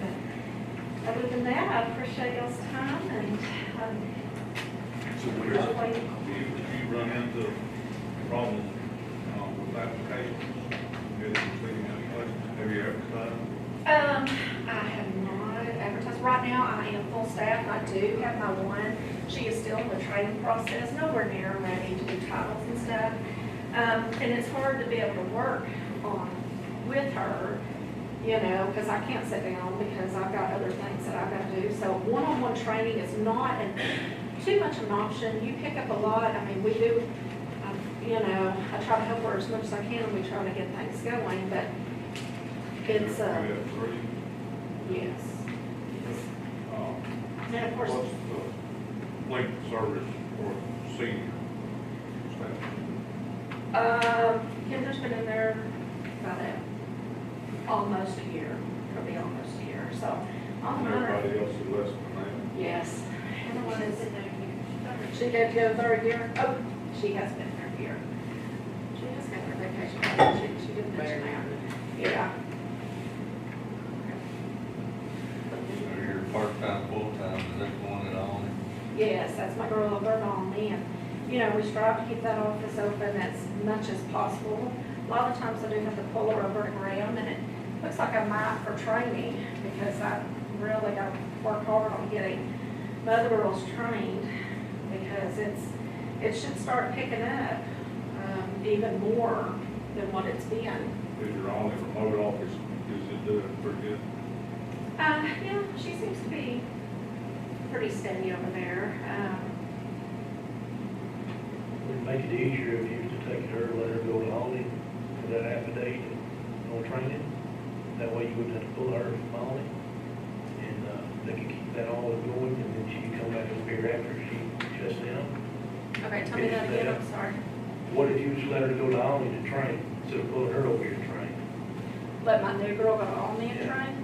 But other than that, I appreciate y'all's time, and So hopefully, you run into problems with applications, have you advertised? I have not advertised. Right now, I am full staff. I do have my one. She is still in the training process, nowhere near ready to be And it's hard to be able to work on with her, you know, because I can't sit down because I've got other things that I've got to do. So one-on-one training is not too much of an option. You pick up a lot. I mean, we do, you know, I try to help her as much as I can, and we try to get things going, but it's, We have three. yes. And of course, What's the length of service for senior staff? Kendra's been in there about almost a year. It'll be almost a year, so. And everybody else is less than that? Yes. And the one is in there. She did go third year. Oh, she has been there a year. She has got her vacation. She didn't mention that. Yeah. So you're part-time, full-time, is that going at all? Yes, that's my girl over at Almy, and, you know, we strive to keep that office open as much as possible. A lot of times I do have to pull her over to Graham, and it looks like I might for training, because I really got to work hard on getting my other girls trained, because it should start picking up, even more than what it's been. Is your only remote office, is it doing pretty good? Yeah, she seems to be pretty steady over there. Would it make it easier if you was to take her, let her go to Aldi for that affidavit on training? That way you wouldn't have to pull her from Aldi. And, they could keep that all going, and then she could come back over here after she shuts down. Okay, tell me that again, I'm sorry. What if you just let her go to Aldi to train, instead of pulling her over here to train? Let my new girl go on the Yeah. train.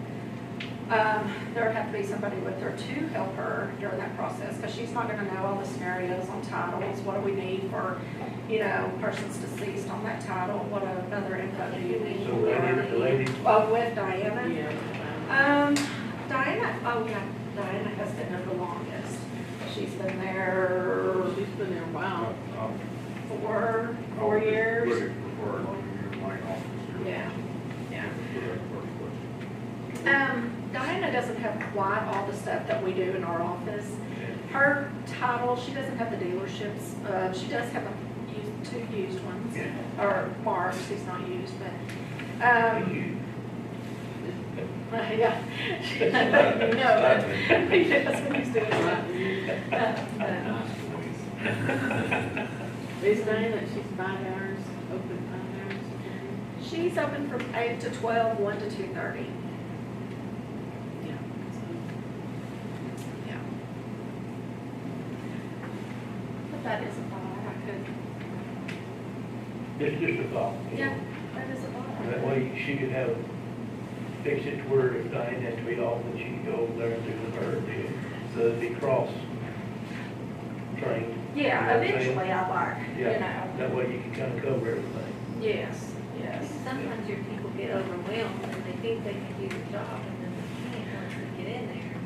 There would have to be somebody with her to help her during that process, because she's not gonna know all the scenarios on titles. What do we need for, you know, persons deceased on that title? What other info do you need? So the lady, Oh, with Diana? Yeah. Diana, oh yeah, Diana has been there the longest. She's been there She's been there a while. four years. Really prefer it on your main office here. Yeah, yeah. For that first question. Diana doesn't have quite all the stuff that we do in our office. Her title, she doesn't have the dealerships. She does have two used ones, Yeah. or marks, these not used, but, you, yeah. No, but, yes, we used to do that. Is Diana, she's 5 hours, open 5 hours? She's open from 8 to 12, 1 to 2:30. Yeah. Yeah. But that is a thought, I could, just a thought. you know. yeah, that is a thought. That way she could have, fix it to where if Diane had to be off, then she could go over there and do with her deal. So it'd be cross trained. Yeah, You know what I'm saying? eventually I'd like, you Yeah, know, that way you can kind of cover everything. yes, yes. Sometimes your people get overwhelmed and they think they can do the job and then they can't once you get in there.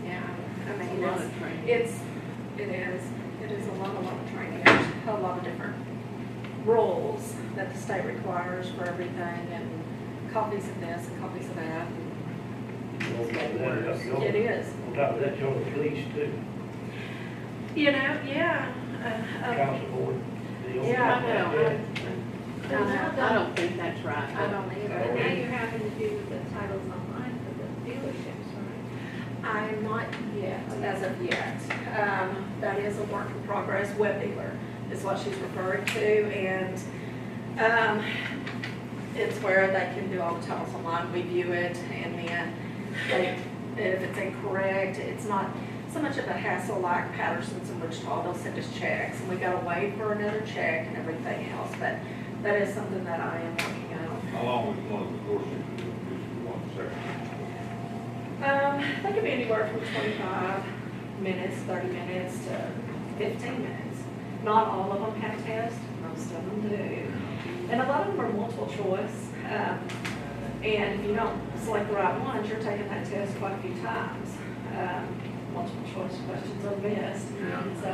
Yeah, I It's mean, a lot of training. it is a lot of training. There's a lot of different rules that the state requires for everything, and copies of this and copies of that. On top of that, y'all- It is. On top of that, y'all are police too, You know, yeah. council board. deal. Yeah, I know. I don't think that's right. I don't But either. now you're having to do the titles online for the dealerships, right? I'm not yet, as of yet. That is a work in progress. Web dealer is what she's referring to, and, it's where they can do all the titles online, we view it, and then if it's incorrect, it's not so much of a hassle like Patterson's in Wichita. They'll send us checks, and we gotta wait for another check and everything else, but that is something that I am working on. How long is one of the courses, just one second? They could be anywhere from 25 minutes, 30 minutes to 15 minutes. Not all of them have tests, most of them do. And a lot of them are multiple choice. And if you don't select the right ones, you're taking that test quite a few times. Multiple choice questions are best, so,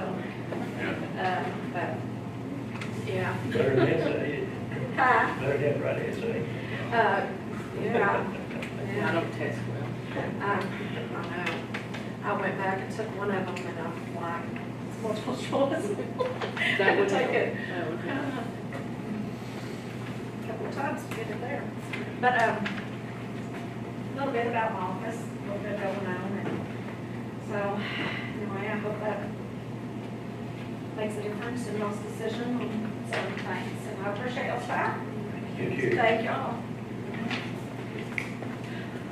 but, yeah. Better than essay, Hi. better than right essay. Yeah. I don't test well. I know. I went back and took one of them, and I'm like, it's multiple choice. That would take help. it. That would help. times to get it there. But, a little bit about my office, a little bit going on, and so, anyway, I hope that makes a difference in y'all's decision on certain things, and I appreciate y'all's time. Thank you. Thank y'all.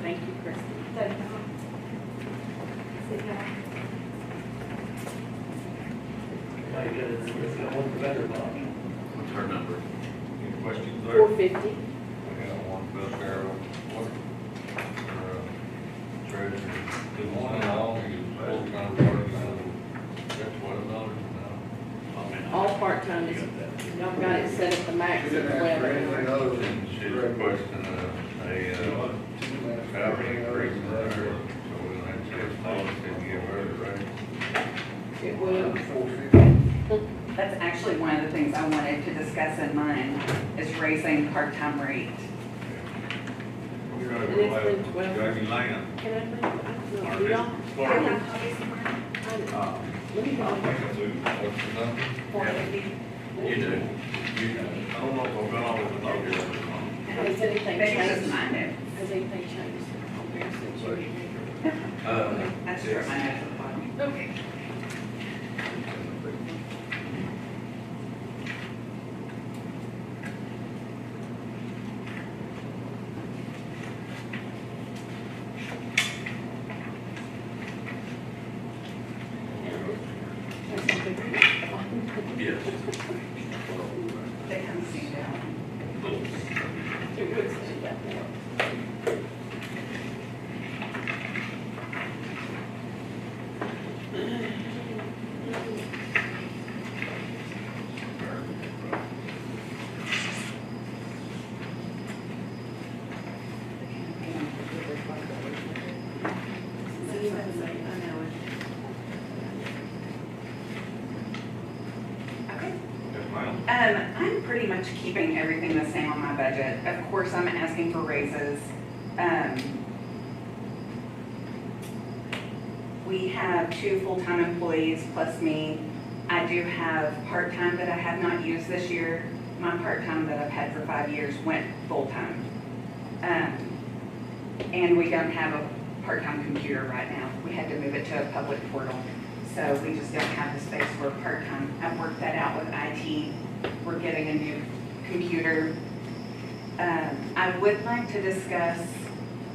Thank you, Kristen. Thank y'all. See y'all. Might get it, one better box. What's her number? Any questions there? 450. I got one for Cheryl, what, treasurer, the one and all, you full-time, part-time, that's $12 an hour. All part-time is, y'all got it set at the max of 12 an hour. And she's requesting a salary increase in there, so we'll have to have policy to give her a raise. It will. That's actually one of the things I wanted to discuss in mine, is raising part-time rate. We're gonna And it's have been 12. Jamie Land. Can I make, I Our don't know, do y'all? district I clerk. have copies somewhere. Let me go. I think I do. What's the number? 450. You do. I don't know if I've gone over the numbers. Has anything Maybe it's just changed? my notes. Has anything changed on there since you? That's true, my notes at the bottom. Okay. Yes. They kind of seem down. It would say that more. Okay. Yes, ma'am. I'm pretty much keeping everything the same on my budget. Of course, I'm asking for raises. We have 2 full-time employees plus me. I do have part-time that I have not used this year. My part-time that I've had for 5 years went full-time. And we don't have a part-time computer right now. We had to move it to a public portal. So we just don't have the space for part-time. I've worked that out with IT. We're getting a new computer. I would like to discuss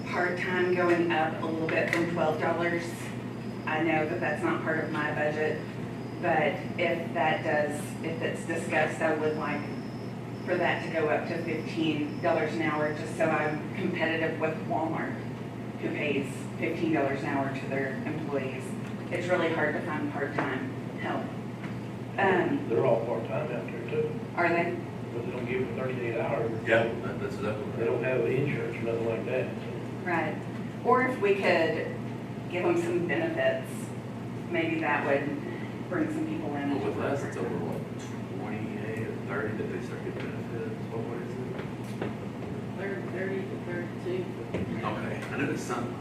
part-time going up a little bit from $12. I know that that's not part of my budget, but if it's discussed, I would like for that to go up to $15 an hour, just so I'm competitive with Walmart, who pays $15 an hour to their employees. It's really hard to find part-time help. They're all part-time out there too, Are they? but they don't give them 38 hours. Yeah, that's exactly They right. don't have insurance or nothing like that, so. Right. Or if we could give them some benefits, maybe that would bring some people in. But with us, it's over what, 28 or 30 that they start getting benefits? What is it? 30 to 32. Okay, I know it's something.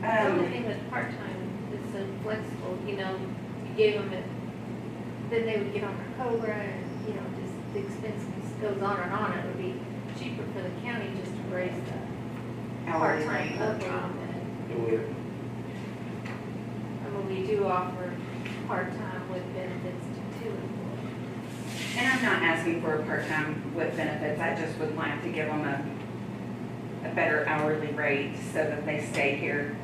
The only thing with part-time is so flexible, you know, you gave them it, then they would get on their COBRA and, you know, just the expense goes on and on. It would be cheaper for the county just to raise the Hourly part-time rate. up a little bit. It would. I mean, we do offer part-time with benefits to employees. And I'm not asking for a part-time with benefits, I just would like to give them a better hourly rate so that they stay here.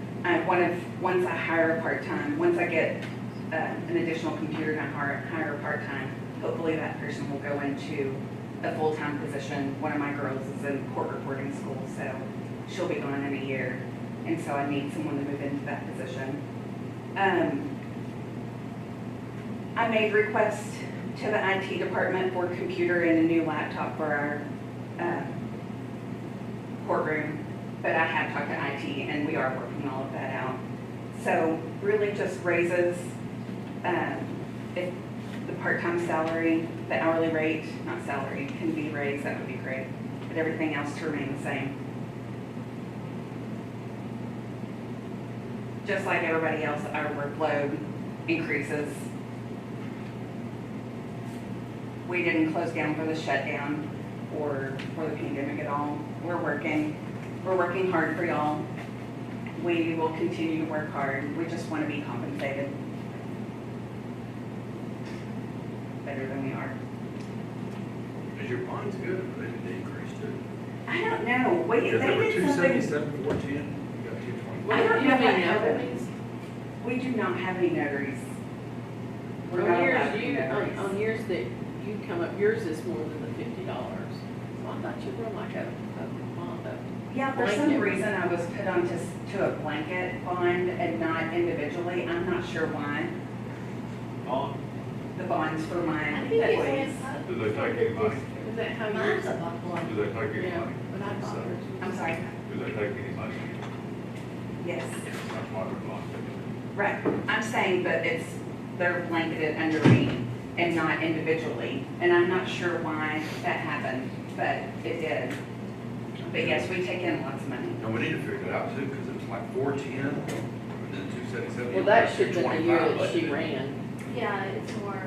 Once I hire a part-time, once I get an additional computer and I hire a part-time, hopefully that person will go into a full-time position. One of my girls is in court reporting school, so she'll be gone in a year. And so I need someone to move into that position. I made requests to the IT department for a computer and a new laptop for our courtroom, but I have talked to IT and we are working all of that out. So really just raises, if the part-time salary, the hourly rate, not salary, can be raised, that would be great. But everything else to remain the same. Just like everybody else, our workload increases. We didn't close down for the shutdown or for the pandemic at all. We're working hard for y'all. We will continue to work hard. We just want to be compensated better than we are. Is your bonds good or they decreased too? I don't know. Wait, Because they they were did two something. seventy-seven, 410, you got 220. I don't You know have what any happened. notaries? We do not have any notaries. We're On not allowed yours, any notaries. on yours that you come up, yours is more than the $50. So I thought you were like a bond of. Yeah, for some blanket. reason I was put on to a blanket bond and not individually. I'm not sure why. On, The bonds for my I think it employees. went up. do they take any money? Is that how Mine's yours? a buckle. Do they take any Yeah, money? but I thought yours was. I'm sorry. Do they take any money? Yes. That's why they're not taking Right. I'm saying that they're blanketed under me and not individually. And I'm not sure why that happened, but it did. But yes, we take in lots of money. And we need to figure it out too, because it was like 410, and then 277. Well, that should have been the year that she ran. Yeah, it's more.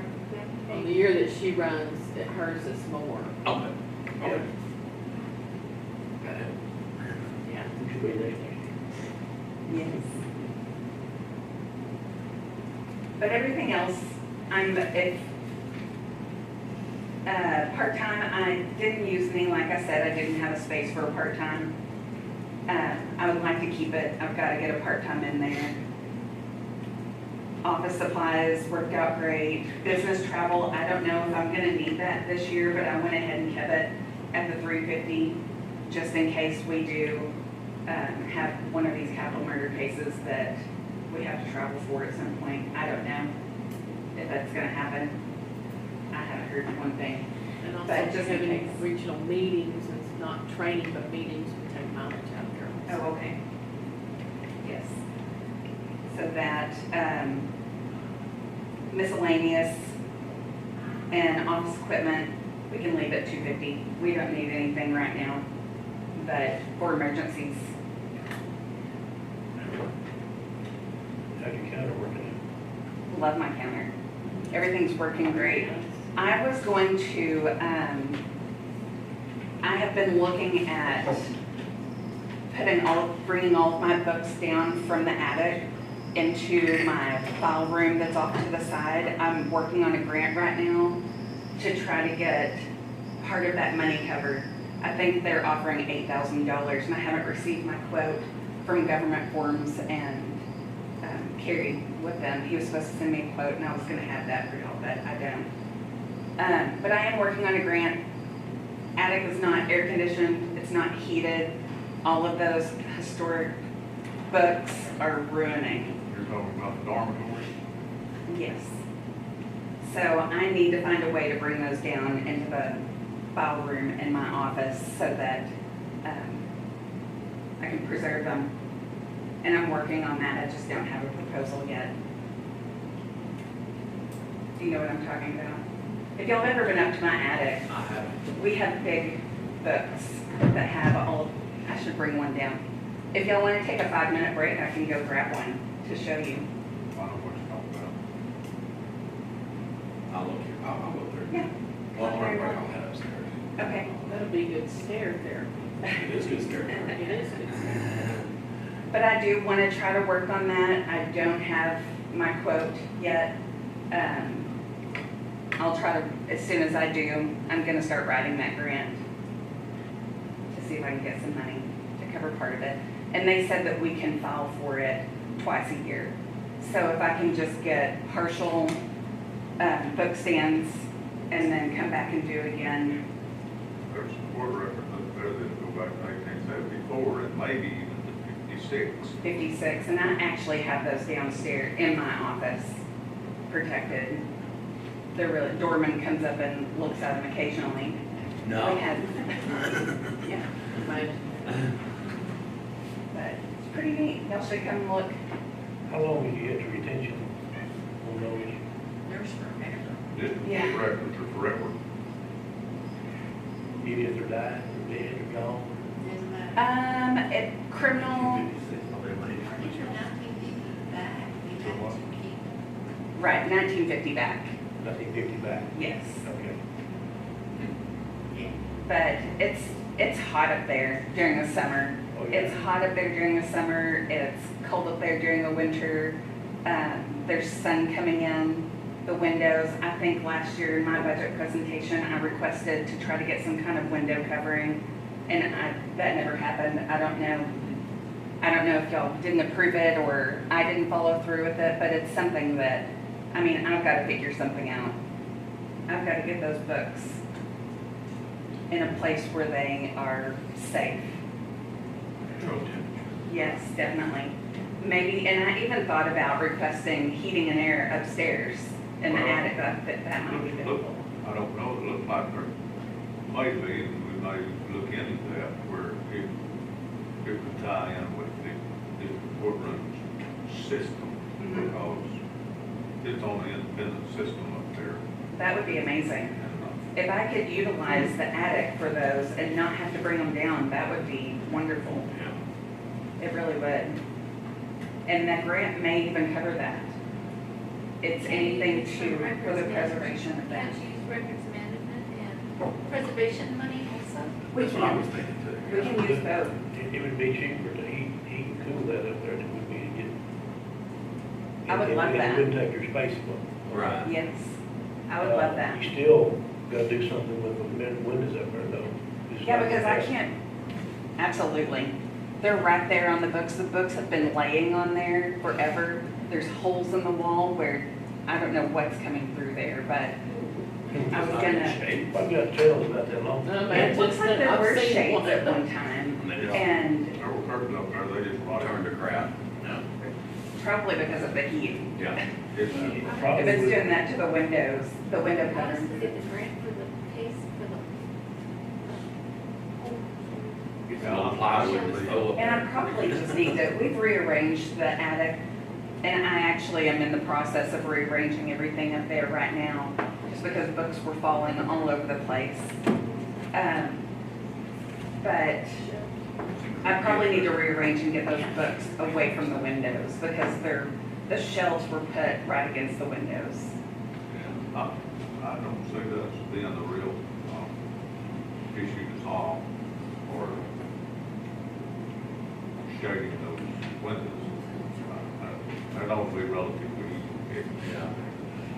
On the year that she runs, hers is more. Okay. Okay. Got it. Yeah. We should be there. Yes. But everything else, part-time, I didn't use any, like I said, I didn't have a space for a part-time. I would like to keep it, I've got to get a part-time in there. Office supplies worked out great. Business travel, I don't know if I'm gonna need that this year, but I went ahead and kept it at the 350, just in case we do have one of these capital murder cases that we have to travel for at some point. I don't know if that's gonna happen. I haven't heard one thing. And also, But if you just have in any case. regional meetings, it's not training, but meetings, we take mileage out there. Oh, okay. Yes. So that, miscellaneous and office equipment, we can leave at 250. We don't need anything right now, but for emergencies, How's your counter working? love my counter. Everything's working great. I was going to, I have been looking at bringing all of my books down from the attic into my file room that's off to the side. I'm working on a grant right now to try to get part of that money covered. I think they're offering $8,000 and I haven't received my quote from Government Forms and Carrie with them. He was supposed to send me a quote and I was gonna have that for y'all, but I don't. But I am working on a grant. Attic is not air conditioned, it's not heated. All of those historic books are ruining. You're talking about the dormitory? Yes. So I need to find a way to bring those down into the file room in my office so that I can preserve them. And I'm working on that, I just don't have a proposal yet. Do you know what I'm talking about? If y'all have ever been up to my attic, I haven't. we have big books that have all, I should bring one down. If y'all want to take a 5-minute break, I can go grab one to show you. I know what you're talking about. I'll look here, I'll go through. Yeah. Well, I'll head upstairs. Okay. That'll be good stair there. It is good scary. It is good stair. But I do want to try to work on that. I don't have my quote yet. I'll try to, as soon as I do, I'm going to start writing that grant to see if I can get some money to cover part of it. And they said that we can file for it twice a year. So if I can just get partial book stands and then come back and do it again. There's a court record that there that go back to 1874 and maybe even to 56. 56, and I actually have those downstairs in my office, protected. They're really, Dorman comes up and looks at them occasionally. No. We had, yeah, Imagine. but it's pretty neat. Y'all should come and look. How long did you get your retention on those? There's forever. Yeah. Records are forever. Even if they're died, or dead, or gone? Doesn't matter. Criminal, I think you're 1950 back, we had to keep. right, 1950 back, 1950 back? yes. Okay. But it's hot up there during the summer. Oh, yeah. It's hot up there during the summer, it's cold up there during the winter. There's sun coming in the windows. I think last year in my budget presentation, I requested to try to get some kind of window covering, and that never happened. I don't know if y'all didn't approve it or I didn't follow through with it, but it's something that, I mean, I've got to figure something out. I've got to get those books in a place where they are safe. Control temperature. Yes, definitely. Maybe, and I even thought about requesting heating and air upstairs in the attic, that might be Look, difficult. I don't know, it looks like there maybe, and we may look into that, where it could tie in with the courtroom system, Mhm. because it's on an independent system up there. That would be amazing. If I could utilize the attic for those and not have to bring them down, that would be wonderful. Yeah. It really would. And that grant may even cover that. It's anything to, for the preservation of that. Can't you use records management and preservation money also? We That's what I was can, thinking too. we can use both. It would be cheaper to heat and cool that up there than it would be to get. I would love and that. it wouldn't take your space up. Right. Yes, I would love that. You still gotta do something with the windows up there though. Just Yeah, like because I that. can't, absolutely. They're right there on the books. The books have been laying on there forever. There's holes in the wall where I don't know what's coming through there, but I was gonna. I've got tails about that long. No, man, It looks like there I've were seen shades one. at one time, And they just and There were curtains up there, they just rotted. turned to crap. Yeah. probably because of the heat. Yeah. It's, Probably If it's would- doing that to the windows, the window How does covers. it get the grant for the case for the? Get some little plywood and throw up. And I probably just need to, we've rearranged the attic, and I actually am in the process of rearranging everything up there right now, just because books were falling all over the place. But I probably need to rearrange and get those books away from the windows, because the shelves were put right against the windows. I don't see that as being the real, issue to solve, or shading those windows. That ought to be relatively easy. Yeah.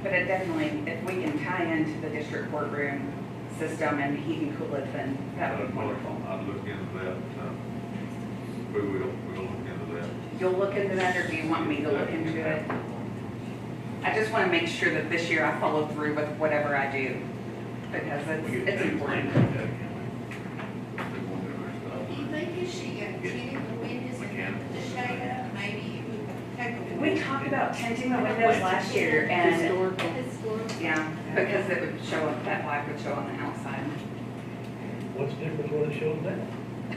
But it definitely, if we can tie into the district courtroom system and heat and cool it, then that would be wonderful. I'd look into that, we'll look into that. You'll look into that, or do you want me to look into it? I just want to make sure that this year I follow through with whatever I do, because it's important. Do you think if she got tinted the windows and the shade up, maybe it would take a? We talked about tinting the windows last year, and, Historical. Historical. yeah, because it would show up, that black would show on the outside. What's the difference when it shows that?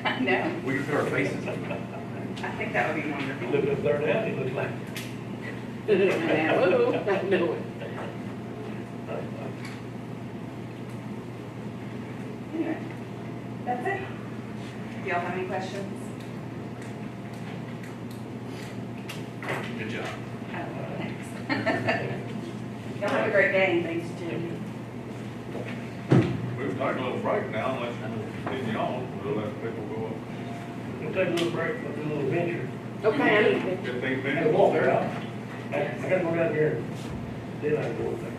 I know, We can put our faces on it. I think that would be You wonderful. look up there now, it looks like. Whoa, I know it. Anyway, that's it. Do y'all have any questions? Good job. Oh, thanks. Y'all have a great day. Thanks, Jim. We'll take a little break now, unless you on, we'll let people go up. We'll take a little break, we'll do a little venture. Okay, I need to. 15 Hey, minutes. walk there out. I gotta go down here, then I go up there.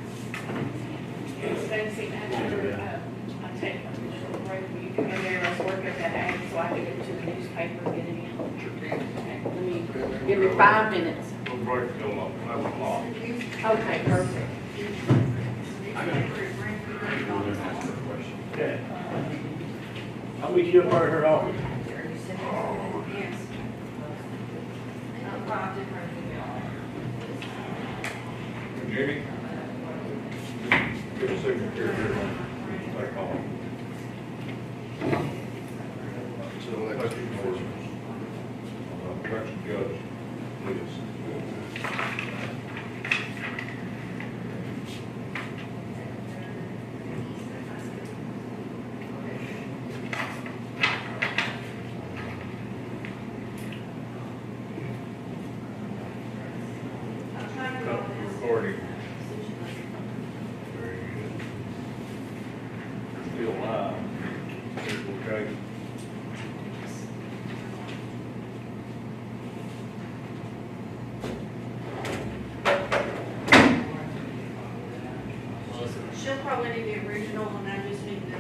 Stacy, after, I take a short break, will you come in there, let's work at that ad, so I can get to the newspaper and get it in. Okay, let me, give me 5 minutes. We'll break till 11 o'clock. Okay, perfect. I got to go there and ask her a question. Okay. I'll meet you up there at her office. Yes. Jimmy? Give a signature here. Take off. So that's Correction judge, please. Recording. Very good. Still live. She'll probably need the original, and I just need the.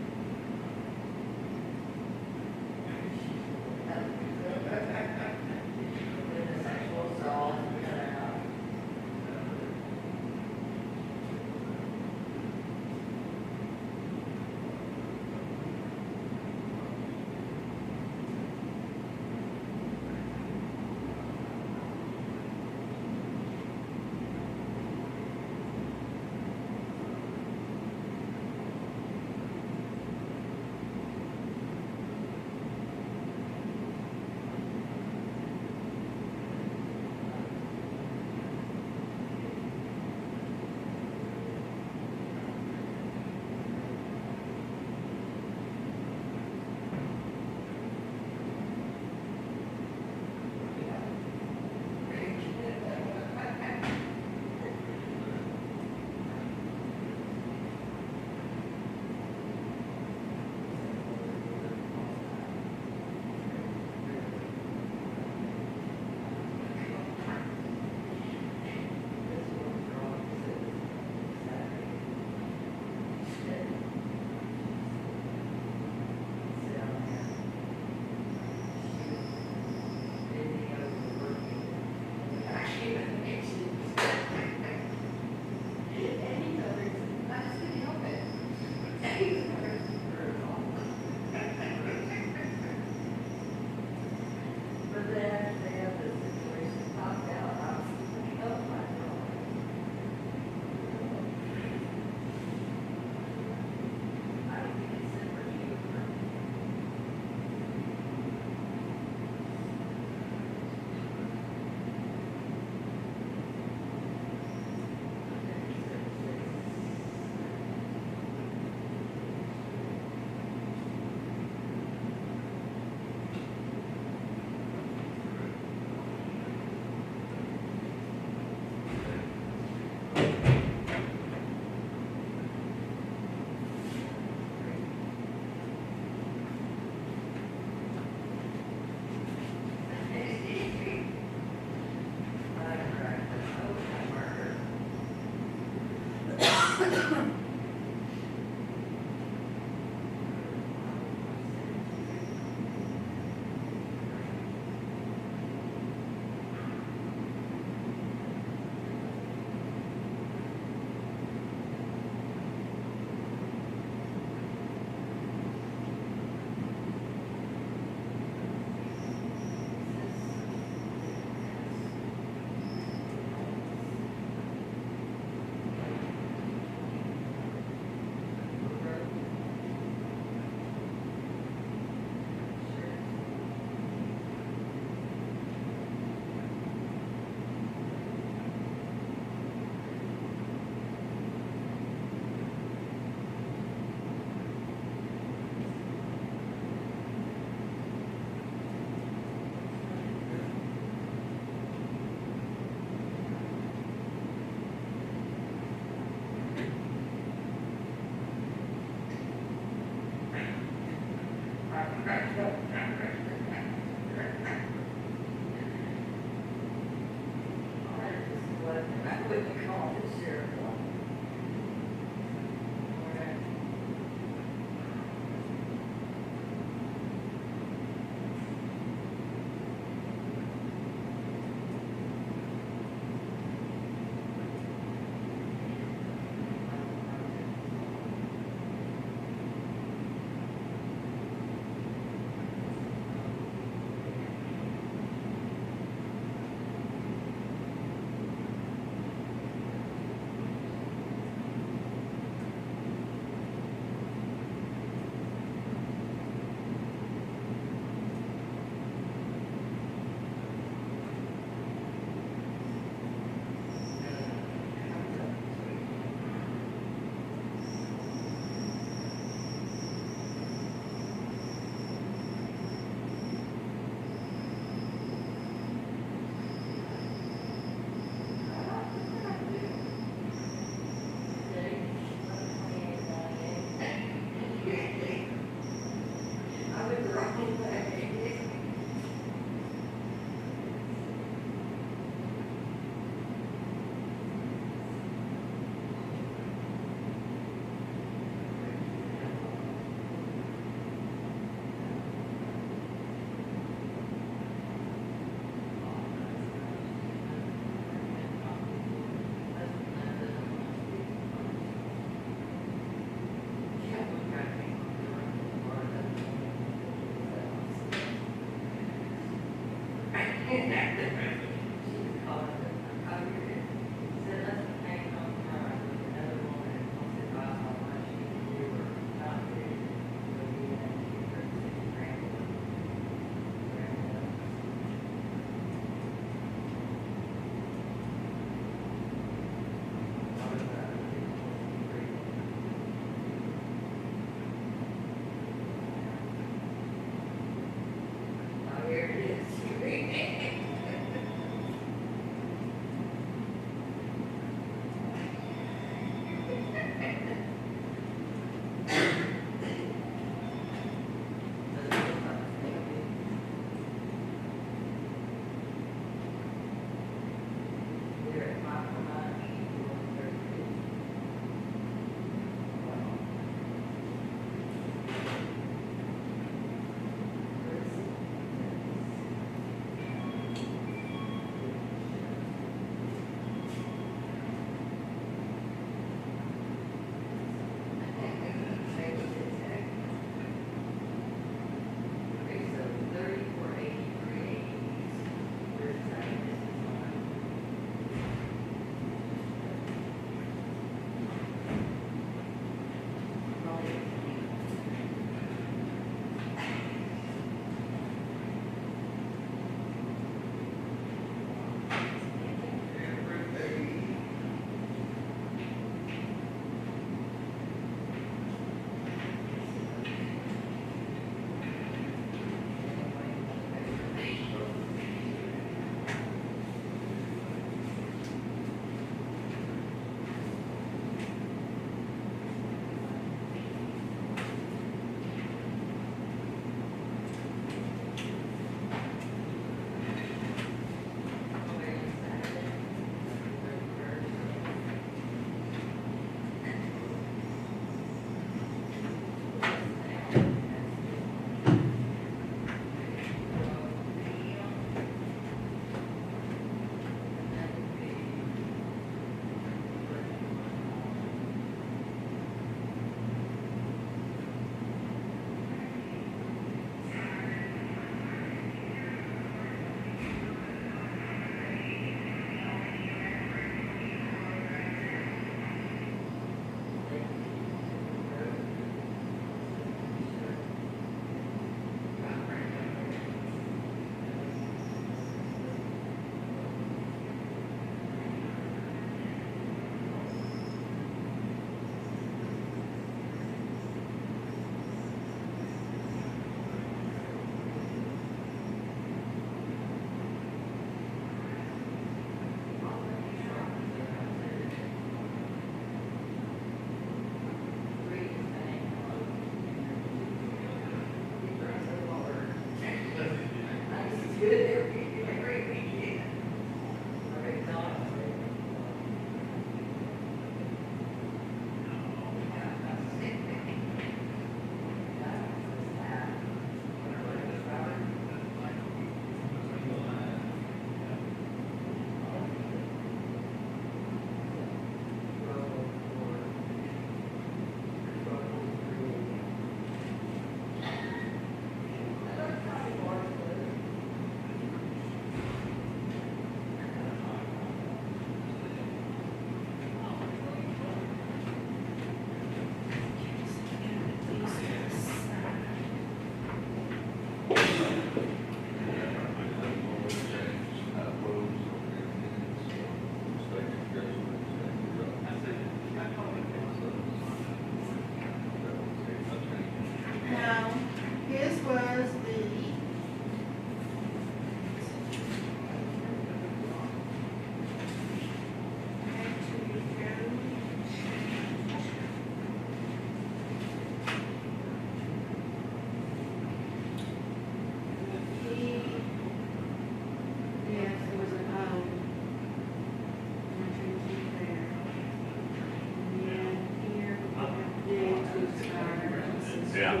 Yeah.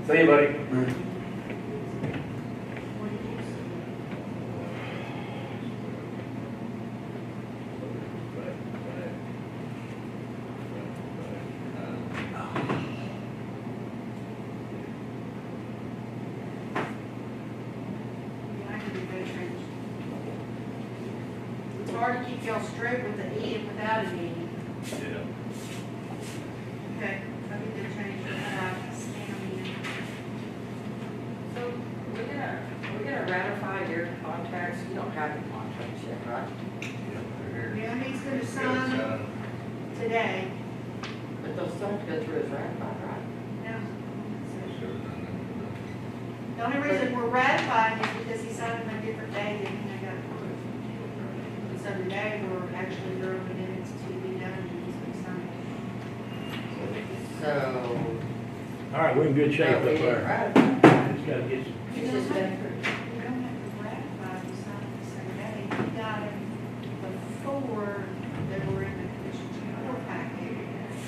See you, buddy. It's hard to keep y'all straight with the E and without an E. Yeah. Okay, I think they changed it, scan them in. So we're gonna ratify your contracts, you don't have your contracts yet, right? Yeah, he's gonna sign today. But they'll still have to go through as ratified, right? No. The only reason we're ratifying is because he signed them a different day than he got approved. And so today, we're actually, there are minutes to be done, and he's gonna sign it. So. All right, we're in good shape up we didn't there. ratify. Just gotta get some. It's just been You don't have to ratify, you sign it the same day. He got them before they were in the commission's report packet.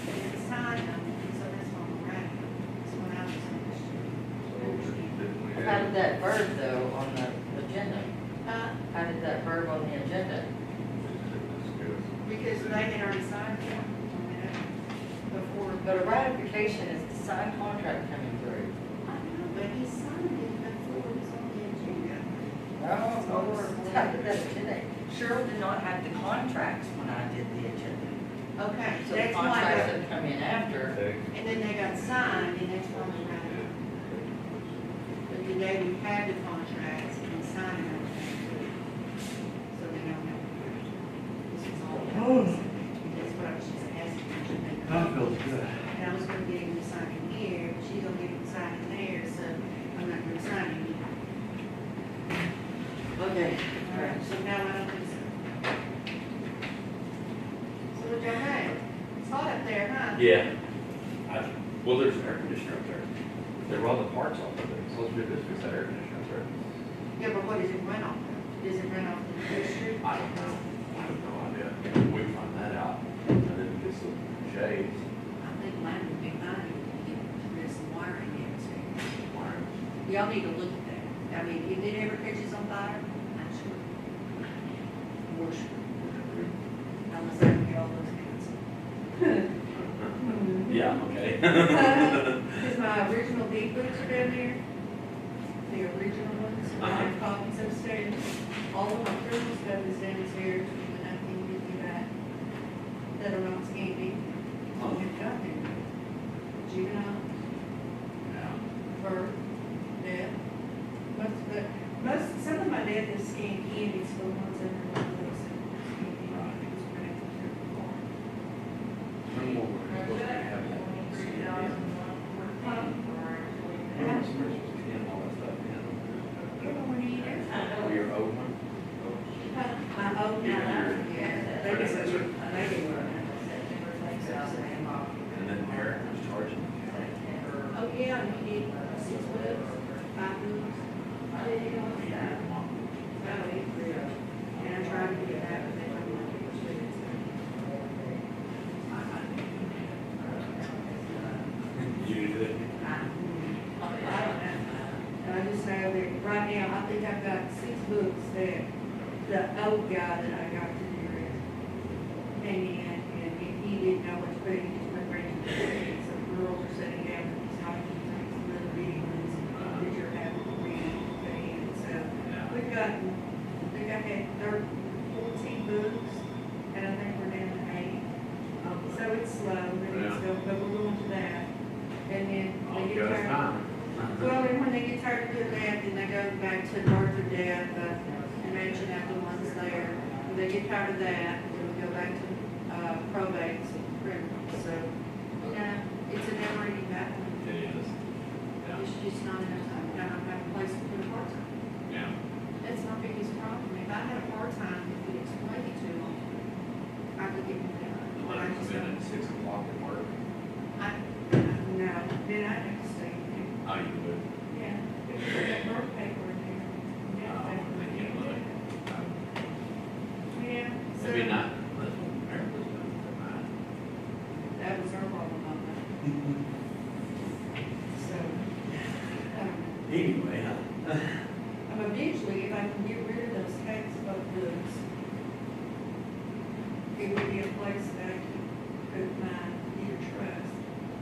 They didn't sign them, and so that's why we're ratifying. That's when I was finished. How did that verb though on the agenda? Uh, How did that verb on the agenda? because they had already signed it before. But a ratification is the signed contract coming through. I know, but he signed it before it was on the agenda. Oh, Lord, how did that agenda? Cheryl did not have the contracts when I did the agenda. Okay, So the that's why, contracts they- that come in after. and then they got signed, and that's why we ran it. But today we had the contracts and signed them. So they don't have to. This is all. That's what I was just asking. That feels good. And I was gonna get him to sign in here, but she's gonna get him to sign in there, so I'm not gonna sign him. Okay. All right, so now I don't think so. So what y'all have? It's hot up there, huh? Yeah. Well, there's an air conditioner up there. They run the parts off of it. So let's do this, fix that air conditioner up there. Yeah, but what does it run off of? Does it run off the fixture? I don't know. I have no idea. We can find that out. And then get some shades. I think mine would be fine if you get rid of some wiring in it. Wire. Y'all need to look at that. I mean, if it ever catches on fire, I'm sure. More sure. Unless I can get all those cans. Yeah, okay. Because my original deed books are down there, the original ones, I have copies upstairs. All of my criminal stuff is downstairs, and I can give you that, that are not scanned in. Oh, you've got them. Juvenile, birth, death. Most, some of my death is scanned in, it's the ones that are not those. Your old one? My old, yeah, they just, And then Eric was charging. oh, yeah, and he did 6 books, 5 books. And I tried to get that, but they wouldn't want to do it. You do that? I don't know. And I just know that right now, I think I've got 6 books that the old guy that I got to do it came in, and he didn't know what to put in his preparation. So girls are sitting down with these documents, and little bitty ones that you're having to read and put in. So we've gotten, I think I had 14 books, and I think we're down to 8. So it's slow, but it's still, but we're going to that. And then they get tired. Well, and when they get tired of doing that, then they go back to birth or death, and mention after the ones there. When they get tired of that, then we go back to probates and criminals. So, yeah, it's a never-ending battle. It is. It's just not enough time. We don't have a place to put a part-time. Yeah. That's my biggest problem. If I had a part-time, if you explain it to them, I could get them done. But I just Then don't. at 6 o'clock at work. No, then I have to stay there. Oh, you would? Yeah, because that birth paper in there. Oh, they can't look. Yeah. so- Maybe not. That's what Eric was doing. That was our problem on that. Anyway, huh? Eventually, if I can get rid of those textbook books, it would be a place that I could put my deed of trust,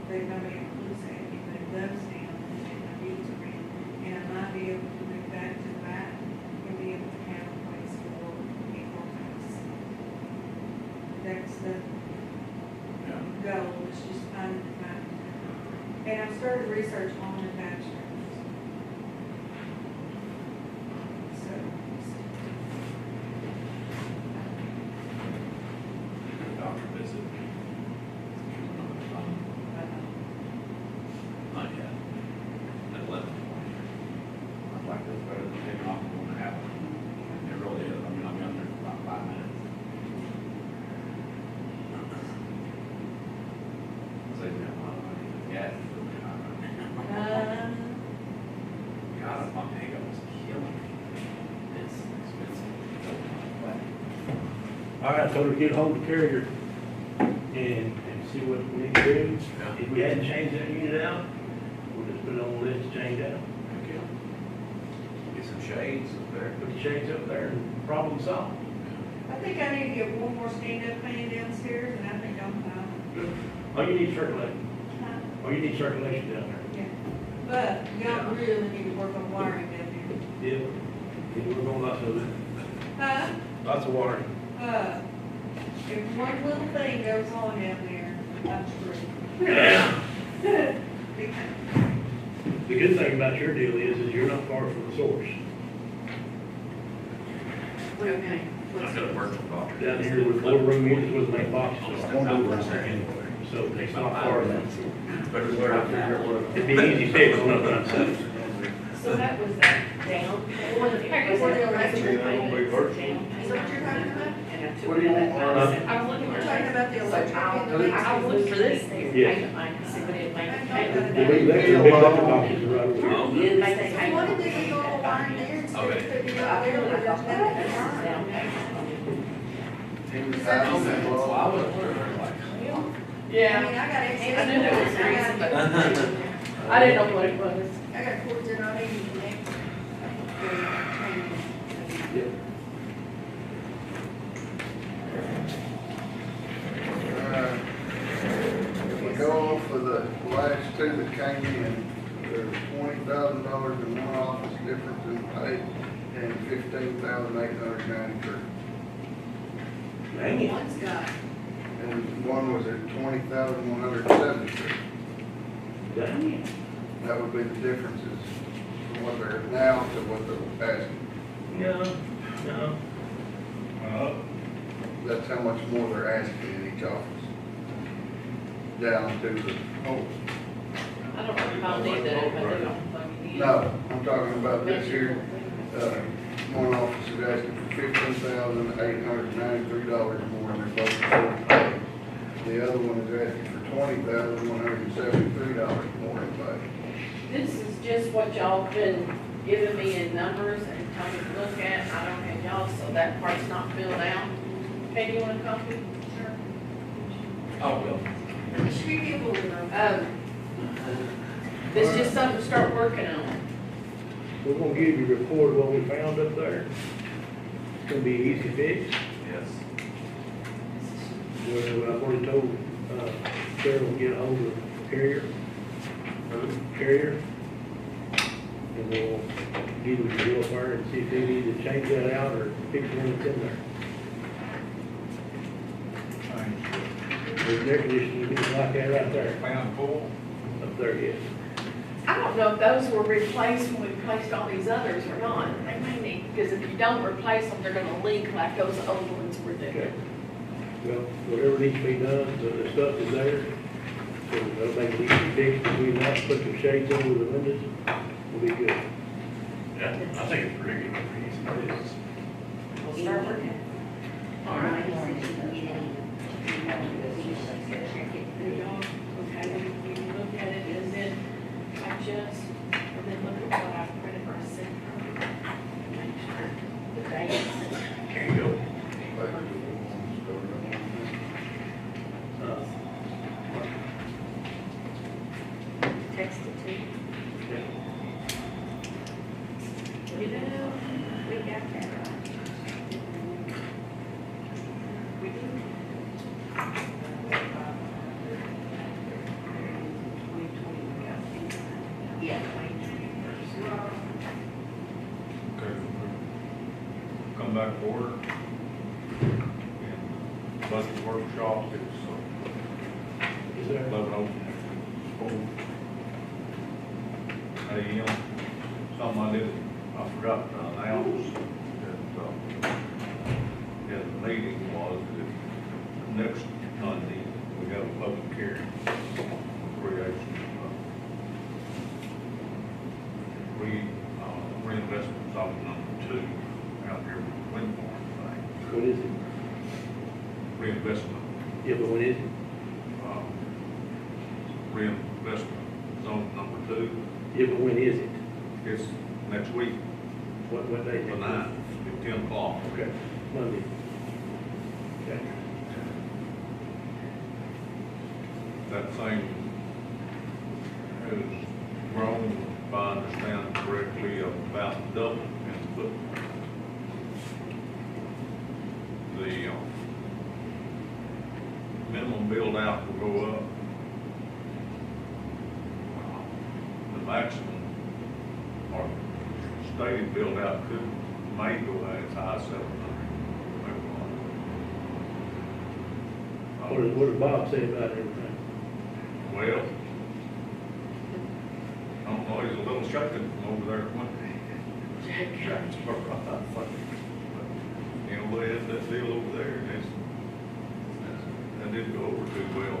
that nobody includes that, if it goes down, and then my deeds are in, and I might be able to move back to the back and be able to have a place for the courthouse. That's the goal, is just finding the back. And I've started research on the bachelor's. So, Doctor visit. Not yet. At 11. I'd like this better than taking off and going to happen. It really is. I mean, I'm under for about 5 minutes. Save me a lot of money. Gas is really high right now. God, my makeup is killing me. It's expensive. All right, so we get hold of the carrier and see what we need to do. Yeah. If we hadn't changed that unit out, we'll just put it on the list to change out. Okay. Get some shades up there. Put the shades up there and problem solved. I think I need to get one more stand-up fan downstairs, and I think I'm fine. Oh, you need circulation. Oh, you need circulation down there. Yeah. But y'all really need to work on wiring down there. Yeah. Yeah, we're going lots of it. Huh? Lots of water. If one little thing goes on down there, I'm screwed. Yeah. Big time. The good thing about your deal is you're not far from the source. Okay. I've got a virtual doctor. Down here with boardroom units with main boxes. Outwards there anyway. So it's not far enough. Better than where I figure out what. It'd be easy fix, no concept. So that was that down. One of the areas that the electric That'll be virtual. Is that what you're talking about? And I took What do you that want, out. I was looking We're for talking about the electric and the I'll look for this thing. Yes. I see what it might The electric big boxes are right over here. Oh, So why did they go all line there instead of Okay. putting it out there where there's nothing to burn? Well, I was wondering, like, I Yeah. mean, I got I excess. knew there was a reason, but I didn't know what it was. I got cords in on it. If we go off of the last two that came in, there's $20,000 in one office difference in pay and $15,893. Dang it. One's got, And one was at $20,173. Dang it. That would be the differences from what they're now to what they're asking. No, no. That's how much more they're asking in each office. Down to the, I don't know if I'll need that, but I don't think you need. no, I'm talking about this here. One office is asking for $15,893 more than they're both full pay. The other one is asking for $20,173 more in pay. This is just what y'all been giving me in numbers and telling me to look at. I don't have y'all, so that part's not filled out. Okay, do you want a copy? Sure. oh, well. there should be people in them. It's just something to start working on. We're gonna give you a report of what we found up there. It's gonna be easy fix. Yes. Well, I've already told, Sarah will get a hold of Carrier. And we'll give you the bill fire and see if they need to change that out or fix one that's in there. There's air conditioning units like that right there, Fan full. up there, yes. I don't know if those were replaced when we replaced all these others or not. They may need, because if you don't replace them, they're gonna leak like those old ones were Okay. doing. Well, whatever needs to be done, the stuff is there. So that'll make it easy to fix. If we not put some shades over the windows, we'll be good. Yeah, I think it's pretty good. We'll start working. All right. Okay, we can look at it and then adjust, and then look at what I printed or sent her. Make sure the dates. There you go. Text it to you. You know, we got that right. We do. Yeah, 2021. Okay. Come back to order. And budget workshop is Is there? 11:04 a.m. Something I didn't, I forgot to announce that, the meeting was that next Monday, we have a public hearing on creation of reinvestment zone number 2 out here with wind farm thing. What is it? Reinvestment, Yeah, but when is it? reinvestment zone number 2. Yeah, but when is it? It's next week, What day? the 9th, at 10 o'clock. Okay, Monday. Okay. That thing has grown, if I understand correctly, about double in footprint. The minimum build out will go up. The maximum or stated build out may go as high as 700 What does Bob say about everything? Well, I don't know, he's a little shaken from over there at one. You know, they had that deal over there, and that didn't go over too well.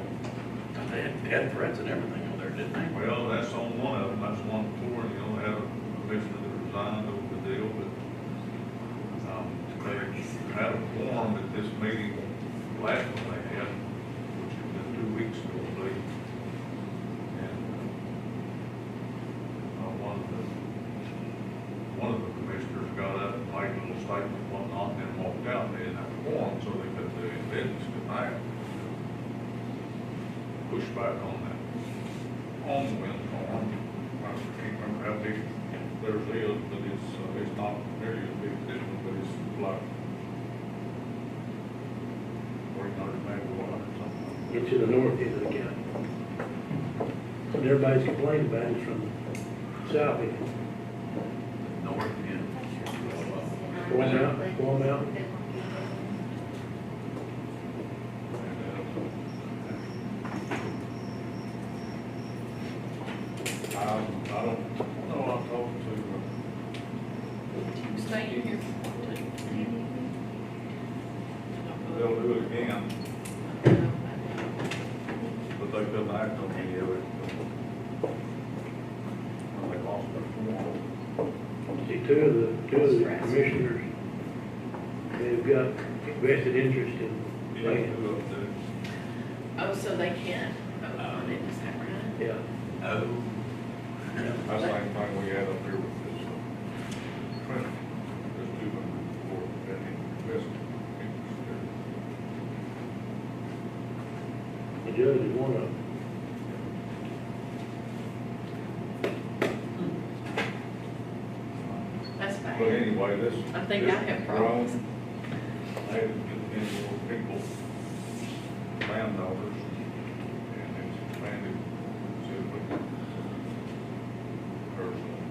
They had threats and everything over there, didn't they? Well, that's on one of them, that's one before, you know, they had a commissioner that resigned over the deal, but, they had a quorum at this meeting, last one they had, which had been 2 weeks ago, I believe. And, one of the commissioners got up and made a little statement, and whatnot, and then walked out, they didn't have a quorum, so they could do it business tonight. Push back on that, on the wind farm. I can't remember how big theirs is, but it's not nearly as big as this one, but it's like 300 megawatt or something. It's to the north end of the county. And everybody's complaining about it from the south end. North end. Going out. I don't know, I'm talking Stay in here. they'll do it again, but they couldn't act on any of it. When they lost their form. See, two of the commissioners, they've got vested interest in Yeah, land. who up there? Oh, so they can't vote on it, is that right? Yeah. Oh. That's the same thing we had up here with this, Trinity. There's 204 that investment. The judge is one of them. That's bad. But anyway, this. I think this I have problems. grown. They have been more people, landowners, and it's expanded considerably. Personally,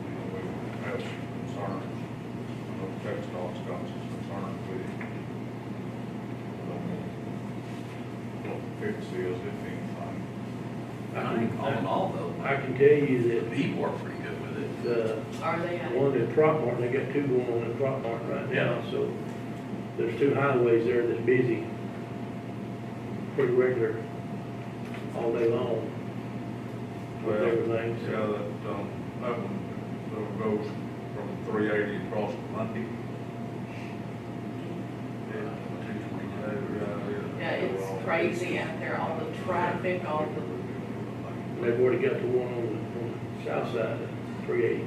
you know, we have some concerns. I know TxDOT's got some concerns with it. I don't know what the fix is, if anything. All in all, though, I can tell you that people are pretty good with it. the Are they? one at Throckmorton, they got two going on at Throckmorton right now, so there's 2 highways there that's busy pretty regular all day long with Well, everything, Yeah, so. that one goes from 380 across to Monday. Yeah, it's crazy out there, all the traffic, all the, They've already got the one on the south side of 380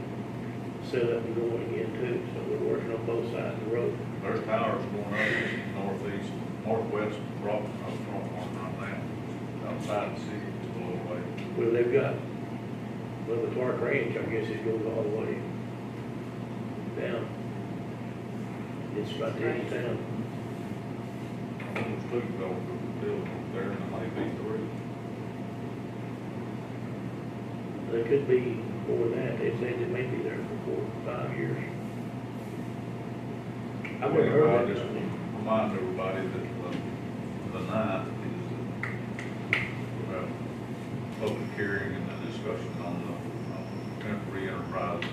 set up and going again too, so we're working on both sides of the road. There's towers going up northeast, northwest, from right now, outside the city, just a little way. Well, they've got, well, the Clark Ranch, I guess it goes all the way down. It's right there in town. Almost two go to the building there, and it may be three. There could be more than that, they said it may be there for 4 or 5 years. I've never heard Just that. remind everybody that the 9th is public hearing and the discussion on the temporary enterprise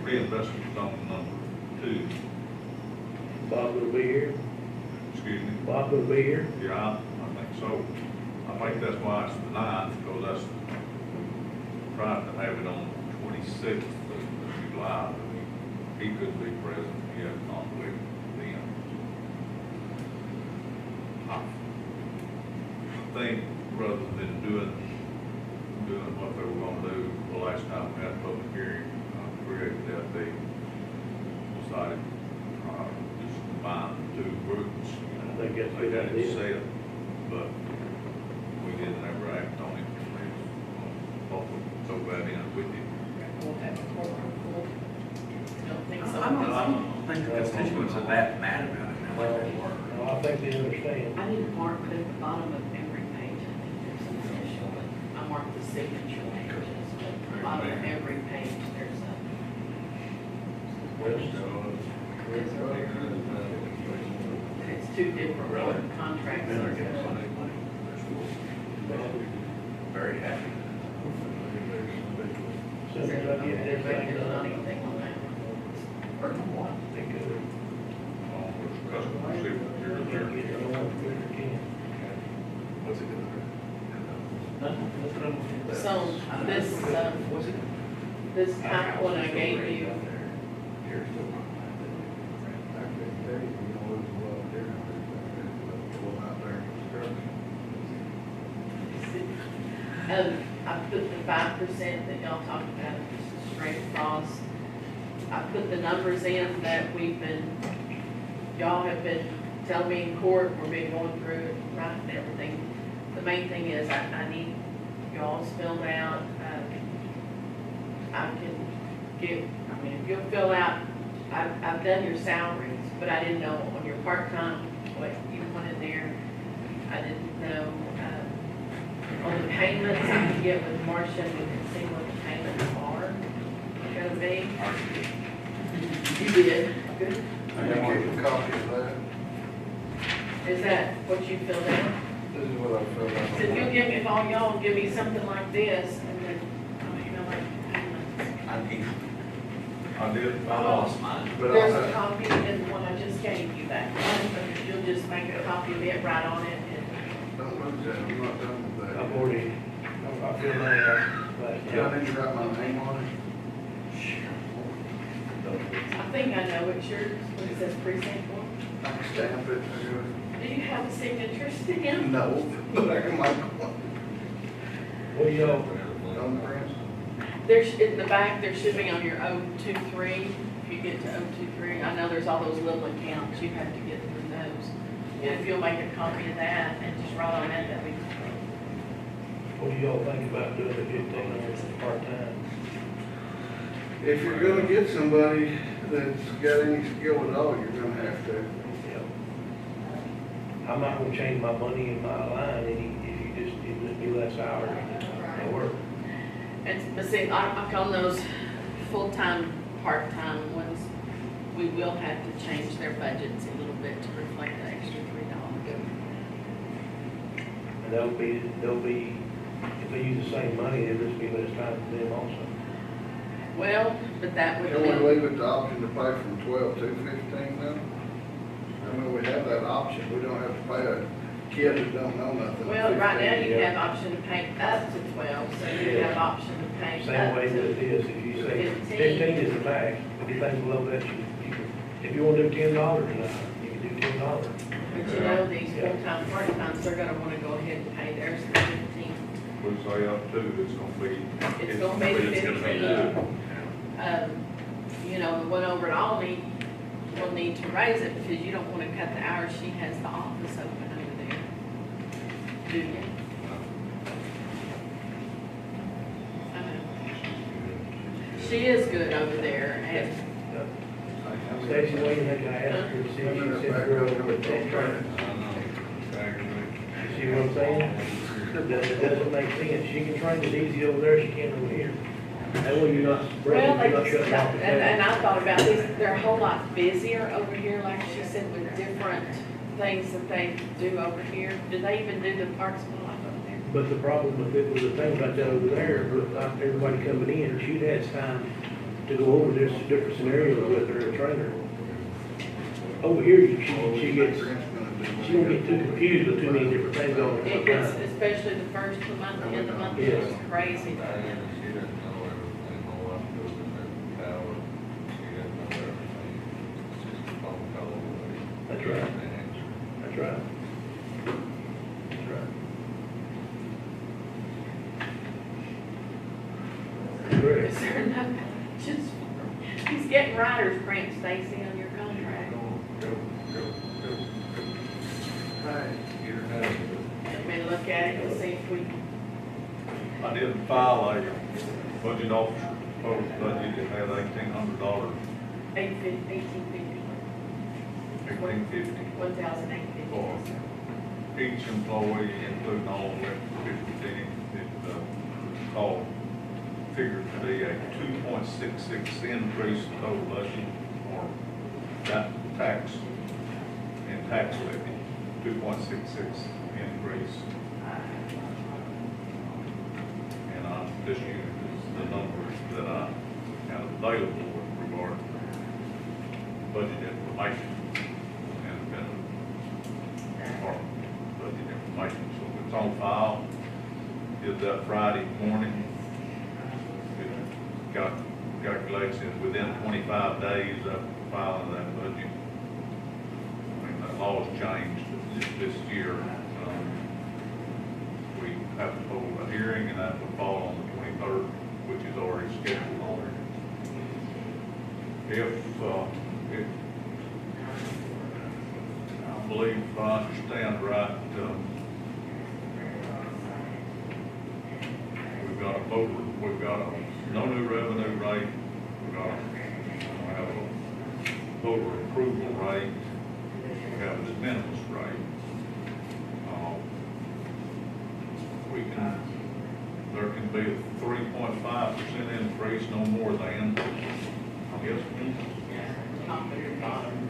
reinvestment zone number 2. Bob will be here, Excuse me. Bob will be here. Yeah, I think so. I think that's why it's the 9th, because that's, trying to have it on the 26th of July. He couldn't be present, he had a conflict then. I think rather than doing what they were gonna do the last time we had a public hearing, created that, they decided, just combine the 2 groups. I think that's a They good had it idea. set, but we didn't ever act on it. So glad in with you. We'll have a quorum full. Don't think so. I don't think the constituents are that mad about it now, like they were. No, I think they understand. I need to mark it at the bottom of every page, I think there's an initial, but I mark the signature pages, but at the bottom of every page, there's a. It's 2 different contracts. Very happy. So as I get everything There's not done, anything on that. they could, Customer signature they there. can get it on, whoever can. What's it gonna So this top one I gave you, I put the 5% that y'all talked about, just straight across. I put the numbers in that y'all have been telling me in court, we've been going through it, writing everything. The main thing is I need y'all's filled out. I can give, if you'll fill out, I've done your salaries, but I didn't know on your part-time, what you wanted there. I didn't know, on the payments, I can get with Marcia, we can see what the payments are gonna be. You did, good. I want a copy of that. Is that what you filled out? This is what I filled out. So if you'll give me, if all y'all give me something like this, and then, like payments. I need, I did. I lost mine. But I'll There's a have, copy in the one I just gave you back. So you'll just make a copy of it, write on it, and don't lose that, I'm not done with that. I've already, I feel like, Do I need to write my name on it? I think I know it's yours, when it says precinct 1. I can stamp it, I do Do you have a signature stamp? it. No, but I can make one. what do y'all, Thumbprint? There's, in the back, there should be on your 023, if you get to 023, I know there's all those little accounts, you have to get through those. And if you'll make a copy of that and just write on that, that'd be great. what do y'all think about doing the 15 hours part-time? If you're gonna get somebody that's got any skill at all, you're gonna have to. I'm not gonna change my money in my line if you just do less hours at work. And, but see, on those full-time, part-time ones, we will have to change their budgets a little bit to reflect the extra $3. And they'll be, if they use the same money, it'll just be less time for them also. Well, but that would Can we be, leave it the option to pay from 12 to 15 now? I mean, we have that option, we don't have to pay a kid that don't know nothing. well, right now you 15. have option to pay up to 12, so you have option to pay Same up way that it to. is, if you say 15. 15 is the max, anything below that, you can, if you wanna do $10 an hour, you can do $10. But you know, these full-time, part-times, they're gonna wanna go ahead and pay theirs for 15. We say up to, it's gonna be. It's gonna be It's gonna be 15. You know, the one over at Albany will need to raise it because you don't wanna cut the hours. She has the office open over there. Do you? I know. She is good over there, and Stacy Wayne, I asked her, to see if she said girl with that training. I know, exactly. You see what I'm saying? It doesn't make sense. She can train as easy over there as she can over here. That way you're not, Well, you're they not just, shutting off the and I thought about this, they're a whole lot busier over here, like she said, with different things that they do over here. Do they even do the parks and life over there? But the problem with it was the thing about that over there, but not everybody coming in, she'd had time to go over this different scenarios with her and train her. Over here, she gets, she don't get too confused with too many different things on at It one gets, time. especially the first of the month, the end of the month, Yes. it's crazy. She doesn't know everything, all I do is in that tower, she doesn't know everything. It's just a phone call away. That's right. And answer. That's right. That's right. Correct. Is there enough just, he's getting writer's cramp, Stacy, on your contract. Go. Hey, Get her done. Let me look at it and see if we, I did file a budget officer proposed budget, it had $1,800, $18.50, $1,850 $1,850. for each employee, including all elected officials, it called, figured to be a 2.66 increase in total budget, or that tax and tax levy, 2.66 increase. And this unit is the numbers that I have available with regard to budget information and department budget information. So it's on file, did that Friday morning. It calculates it within 25 days of filing that budget. I mean, that law has changed this year. We have to hold a hearing, and that would fall on the 23rd, which is already scheduled on. If I believe, if I understand right, we've got no new revenue rate, we have a voter approval rate, we have a de minimis rate. There can be a 3.5% increase, no more than, yes, Top of your bottom.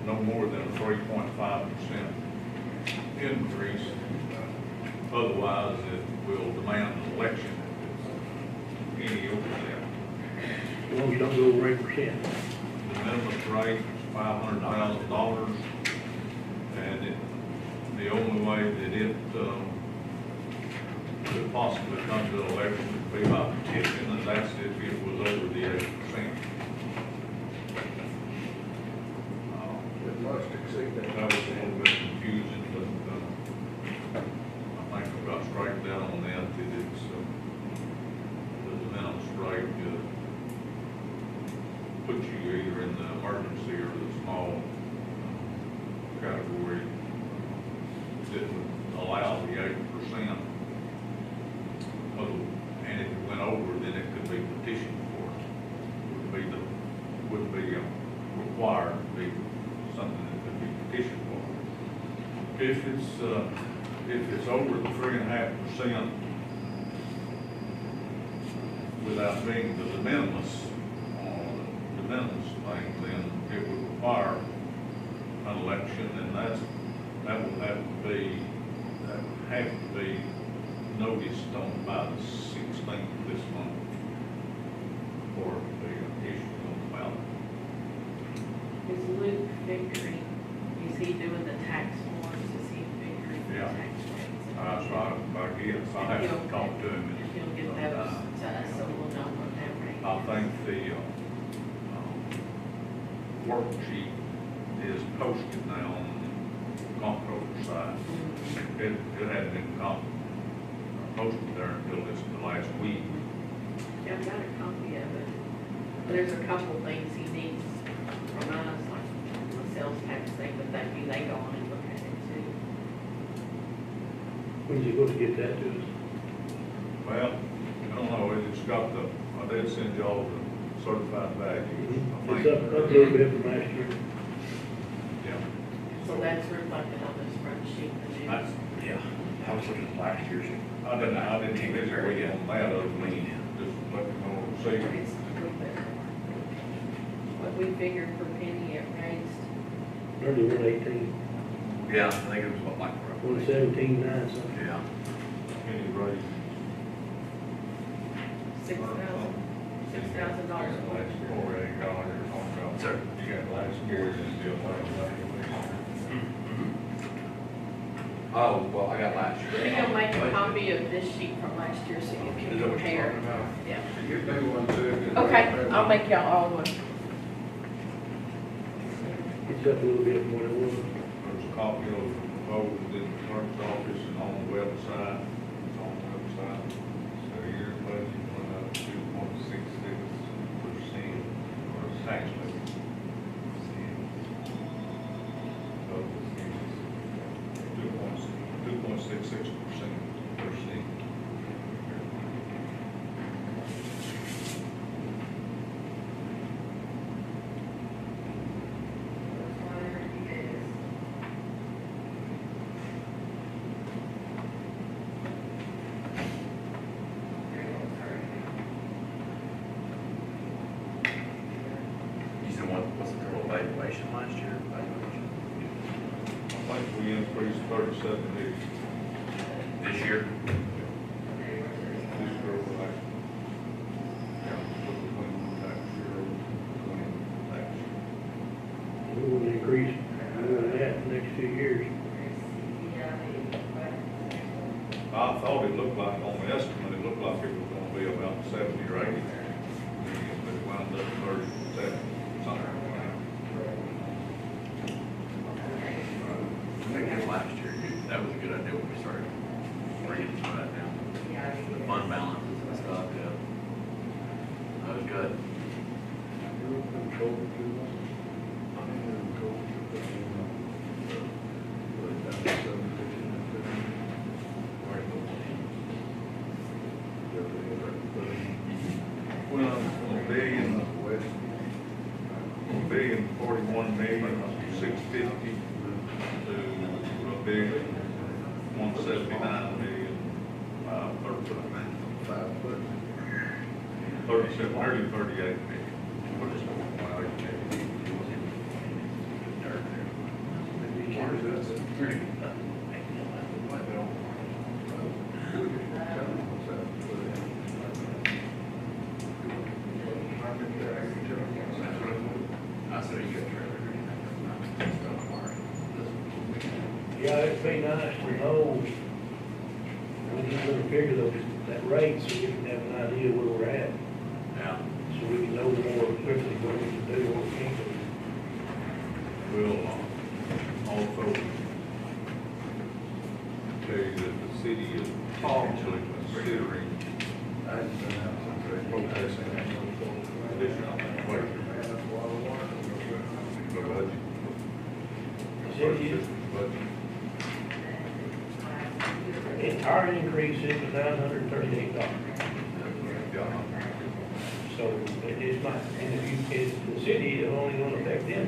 no more than a 3.5% increase. Otherwise, it will demand an election if it's any over that. As long as you don't go over 8%. The minimum rate is $500,000, and the only way that it could possibly come to an election would be by petition, and that's if it was over the 8%. it must exceed that. That was a little bit confusing, but I think we got straightened out on that, that it's, the minimum rate puts you either in the emergency or the small category that would allow the 8%. And if it went over, then it could be petitioned for. Wouldn't be required to be something that could be petitioned for. If it's over the 3.5% without being the de minimis thing, then it would require an election, and that would have to be noticed on by the 16th of this month for the issue on the ballot. Is Luke Vickery, is he doing the tax forms, is he figuring the Yeah. tax rates? That's right, I guess, I have to talk to him. He'll get those to us, so we'll know what that rate is. I think the worksheet is posted now on the comptroller side. It hadn't been posted there until the last week. Yeah, I've got a copy of it. There's a couple things he needs from us, like the sales tax thing, but they go on and look When's he gonna get that to us? Well, I don't know, it's got the, I did send y'all the certified value. It's up a little bit from last year. Yeah. So that's reflected on this front sheet. the new- Yeah, I was looking at last year's. I didn't visit with you on that other than just let me know, see. It's a little bit. What we figured for Penny, it raised Early 118, Yeah, I think it was what, like, 117, 9 something. yeah. Any raise? $6,000 Last more. $4,000 you're talking about. Sir. You got last year and still like that. Oh, well, I got last year. Maybe I'll make a copy of this sheet from last year so you Is can that what you're compare. talking about? Yeah. Give me one too. Okay, I'll make y'all all one. It's up a little bit from what it was. There's a copy of the proposed in the clerk's office and on the website. It's on the website. So your budget went up 2.66% or tax levy. Two point 2.66%. You said what's the total valuation last year? Valuation? I think we increased 37 this This year? year over last. Yeah, between tax year over tax year. We want to increase more than that in the next 2 years. I thought it looked like, on the estimate, it looked like it was gonna be about 70 or 80. But it wound up 37, something like that. I think that last year, that was a good idea when we started bringing some of that down. The fund balances and stuff, yeah. That was good. Well, $1,041,650,000 to $1,179,537. Nearly 38 million. I said, you got trailer. Yeah, it'd be nice to know, when you gonna figure those, that rate, so we can have an idea where we're at, Yeah. so we can know more quickly what we can do, what we can't do. Will also tell you that the city is potentially considering protesting additional budget. The budget. Budget. Our increase is $938. So it's not, and if you, if the city, it's only gonna affect them,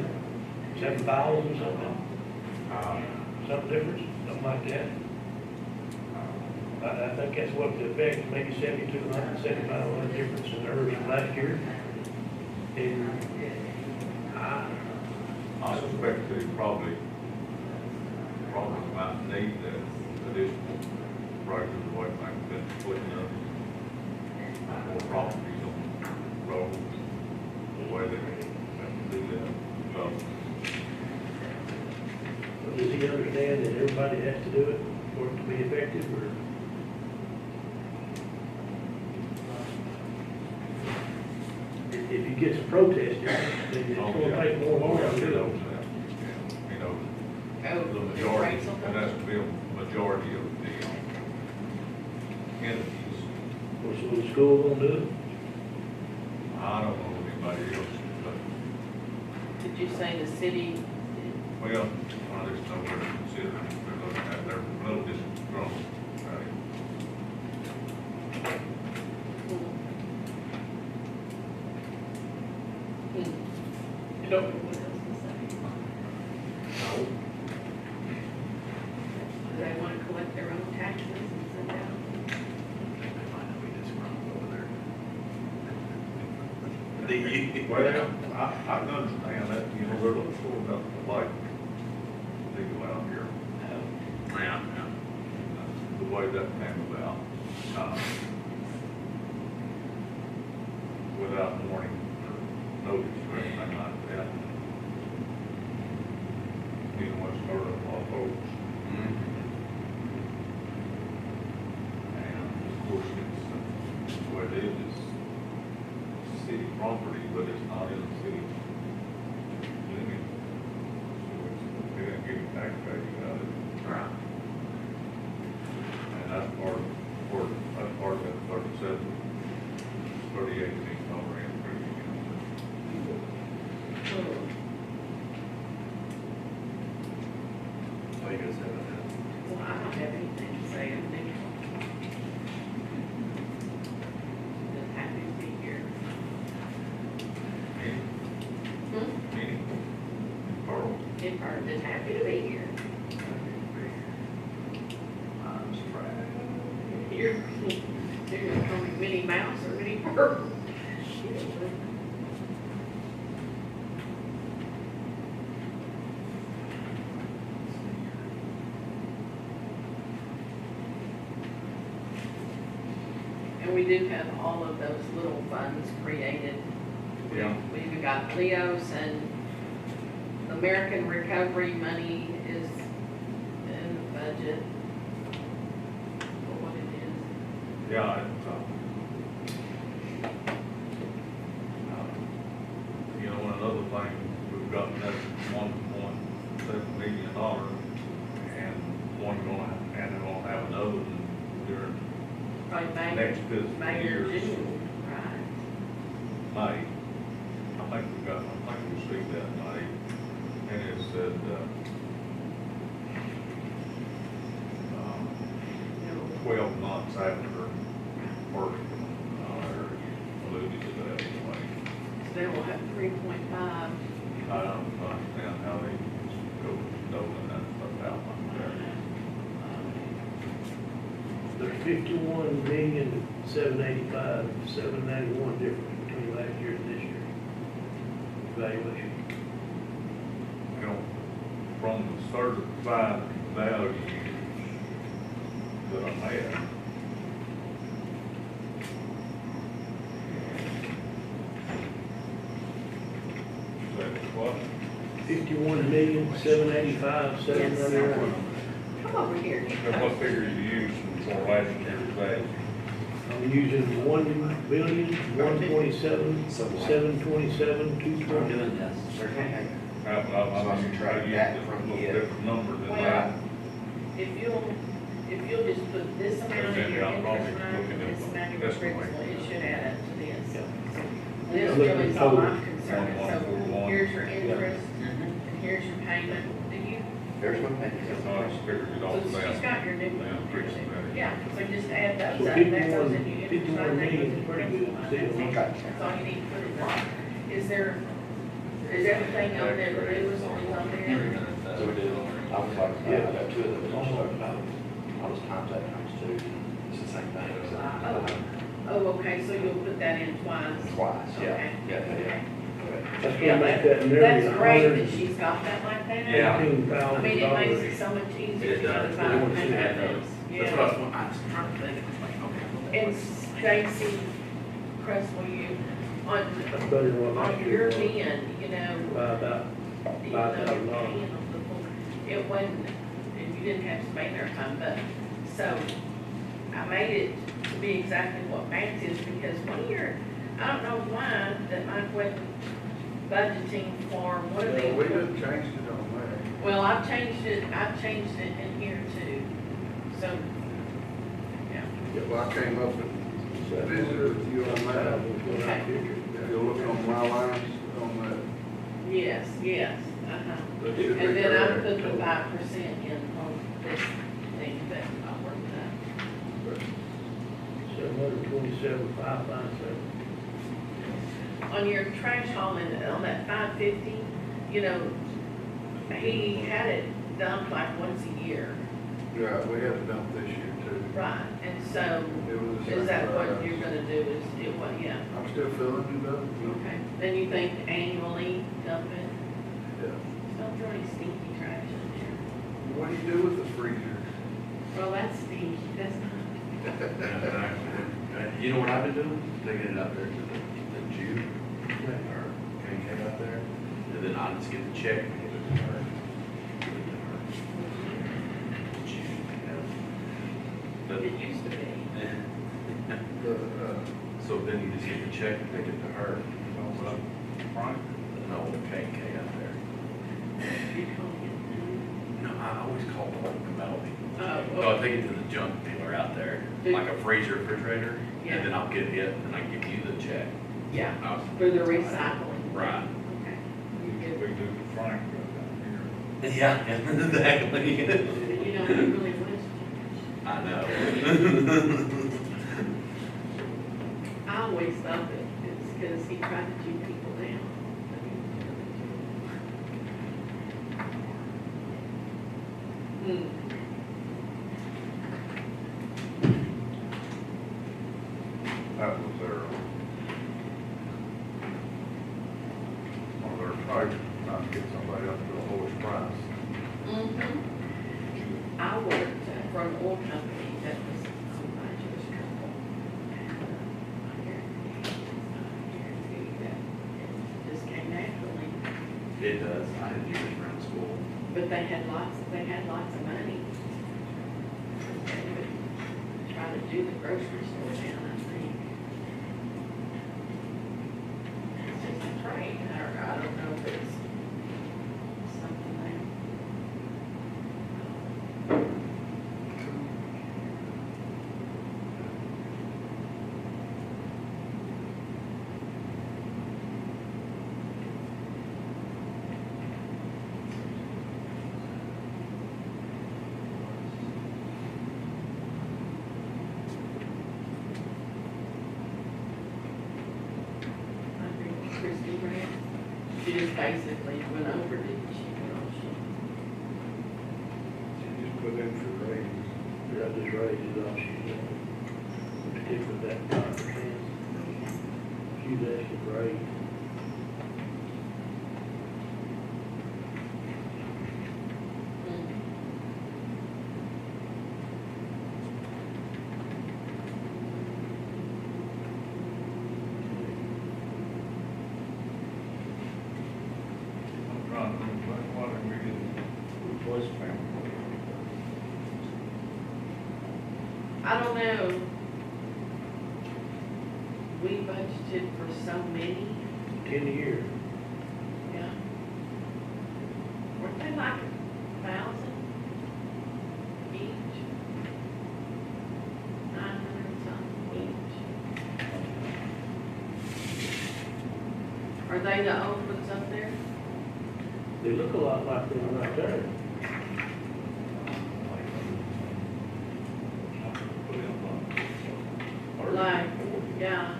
7,000 something, something difference, something like that. I think that's what the effect, maybe 7,200, 7,500 difference in theirs from last year. And I suspect they probably might need that additional right of the way things been splitting up. More properties on roads, the way they have to do that. So, does he understand that everybody has to do it for it to be effective, or? If he gets a protest, then it's gonna take more longer to do it. you know, Oh, the majority, appraisal and that's to be a majority of the entities. So the school gonna do it? I don't know anybody else, but, Did you say the city? well, I just know where to consider, they're looking at, they're a little disgruntled I don't know what else to say. Do they want to collect their own taxes and send out? They might not be this wrong over there. Do you? Well, I can understand that, you know, they're looking for about like, they go out here, Yeah, the way that came about. Without warning or notice or anything like that. You know, it's started a lot of folks. And of course, it's, the way it is, it's city property, but it's not in the city limit. So it's, they didn't get a tax value out of it. right. And that's part of that 37, 38 $8 increase. What are you gonna say about that? Well, I don't have anything to say, I think. Just happy to be here. Meaning, Pearl. In part, just happy to be here. I'm surprised. You're gonna call me Minnie Mouse or Minnie Purple. And we do have all of those little funds created. Yeah. We even got Leo's and American Recovery money is in the budget for what it is. Yeah, you know, and another thing, we've got that $1.7 million, and one gonna, and they're gonna have another one during Probably May, next fiscal May or year. June, right? May, I think we received that May, and it said, No. 12 months after first, or alluded to that anyway. So they will have 3.5. I don't understand how they go doling that stuff out like that. There's 51,785,791 difference between last year and this year. Evaluation. You know, from the certified values that I had, that what? 51,785,791. Come over here. And what figure you used for last year's value? I'm using 1,127,727,220. Doing this, they're gonna have I used a different number than Well, that. if you'll just put this amount in your I'll probably interest line, look at this it amount in your this way. principal, it should add up to this. Yeah. This Yeah. really is all I'm concerned with, so 1141. here's your interest, and here's your payment, do you? There's one thing. So I just figured it all So that. she's got your new Yeah, one, pretty much. yeah, so just add those So up, that goes 51 in your interest line, that goes in your 51 million is pretty good principal line. still. That's all you need to put in there. Is everything on there, the new is on there? So we did, I was like, I Yeah. got two of them, I was times that times two, it's the same thing. So, Oh, okay, so you'll put that in twice? Twice, yeah, Okay. yeah, yeah, yeah. That's Yeah, gonna make that nearly that's great that she's got that like that. Yeah. I mean, it makes $118,000. it so much easier It to does. find It and does. have this. That's what I was trying to think, it's like, okay. And Stacy, Chris, will you, on, That's better than what on last your year was. end, you know, By about even though you're $5,000. paying them the full, it wasn't, and you didn't have to pay their time, but, so, I made it to be exactly what Max is, because one year, I don't know why, that mine wasn't budgeting for, what are they? We done changed it on there. Well, I've changed it in here too, so, yeah. Yeah, well, I came up and visited with you on that. Okay. If you look on my lines on that. Yes, uh-huh. that should be And then I correct. put the 5% in on this thing that I worked out. 727,597. On on your trash hauling, on that 550, you know, he had it dumped like once a year. Yeah, we had to dump this year too. Right, and so, It was the is that same what price. you're gonna do, is it what, yeah, I'm still filling it up. okay. Then you think annually dump it? Yeah. Don't throw any stinky trash in there. What do you do with the freezer? Well, that's stinky, that's not. You know what I've been doing? Taking it out there to the Jude, or K out there, and then I'll just get the check and give it to her. Give it to her. Jude, you know. But- It used to be. The, So then you just get the check and take it to her. Frank? No, K out there. You call it. No, I always call the metal people. Oh, So I'll take it to the junk dealer out there, like a freezer refrigerator, Yeah. and then I'll get it, and I give you the check. Yeah, I'll- for the recycling. Right. Okay. We do the Frank down Yeah, exactly. You know, he really was. I know. I always thought that it's because he tried to chew people down. Hmm. That was their price, not to get somebody up to the lowest price. Mm-hmm. I worked for an oil company that was owned by a Jewish couple. And I guarantee that it just came naturally. It does. I had used it around school. But they had lots of money. They would try to do the grocery store down, I think. It's just a trade, or I don't know if it's something like. Christie Grant, she just basically went over, didn't she? she just put in for raises. Yeah, just raised it up, she's, particularly that 5%. She's asking for 8. I'm trying to think, why did we get replaced family? I don't know. We budgeted for so many, 10 a year. yeah. Weren't they like 1,000 each? 900 something each. Are they the old ones up there? They look a lot like them right there. Like, yeah,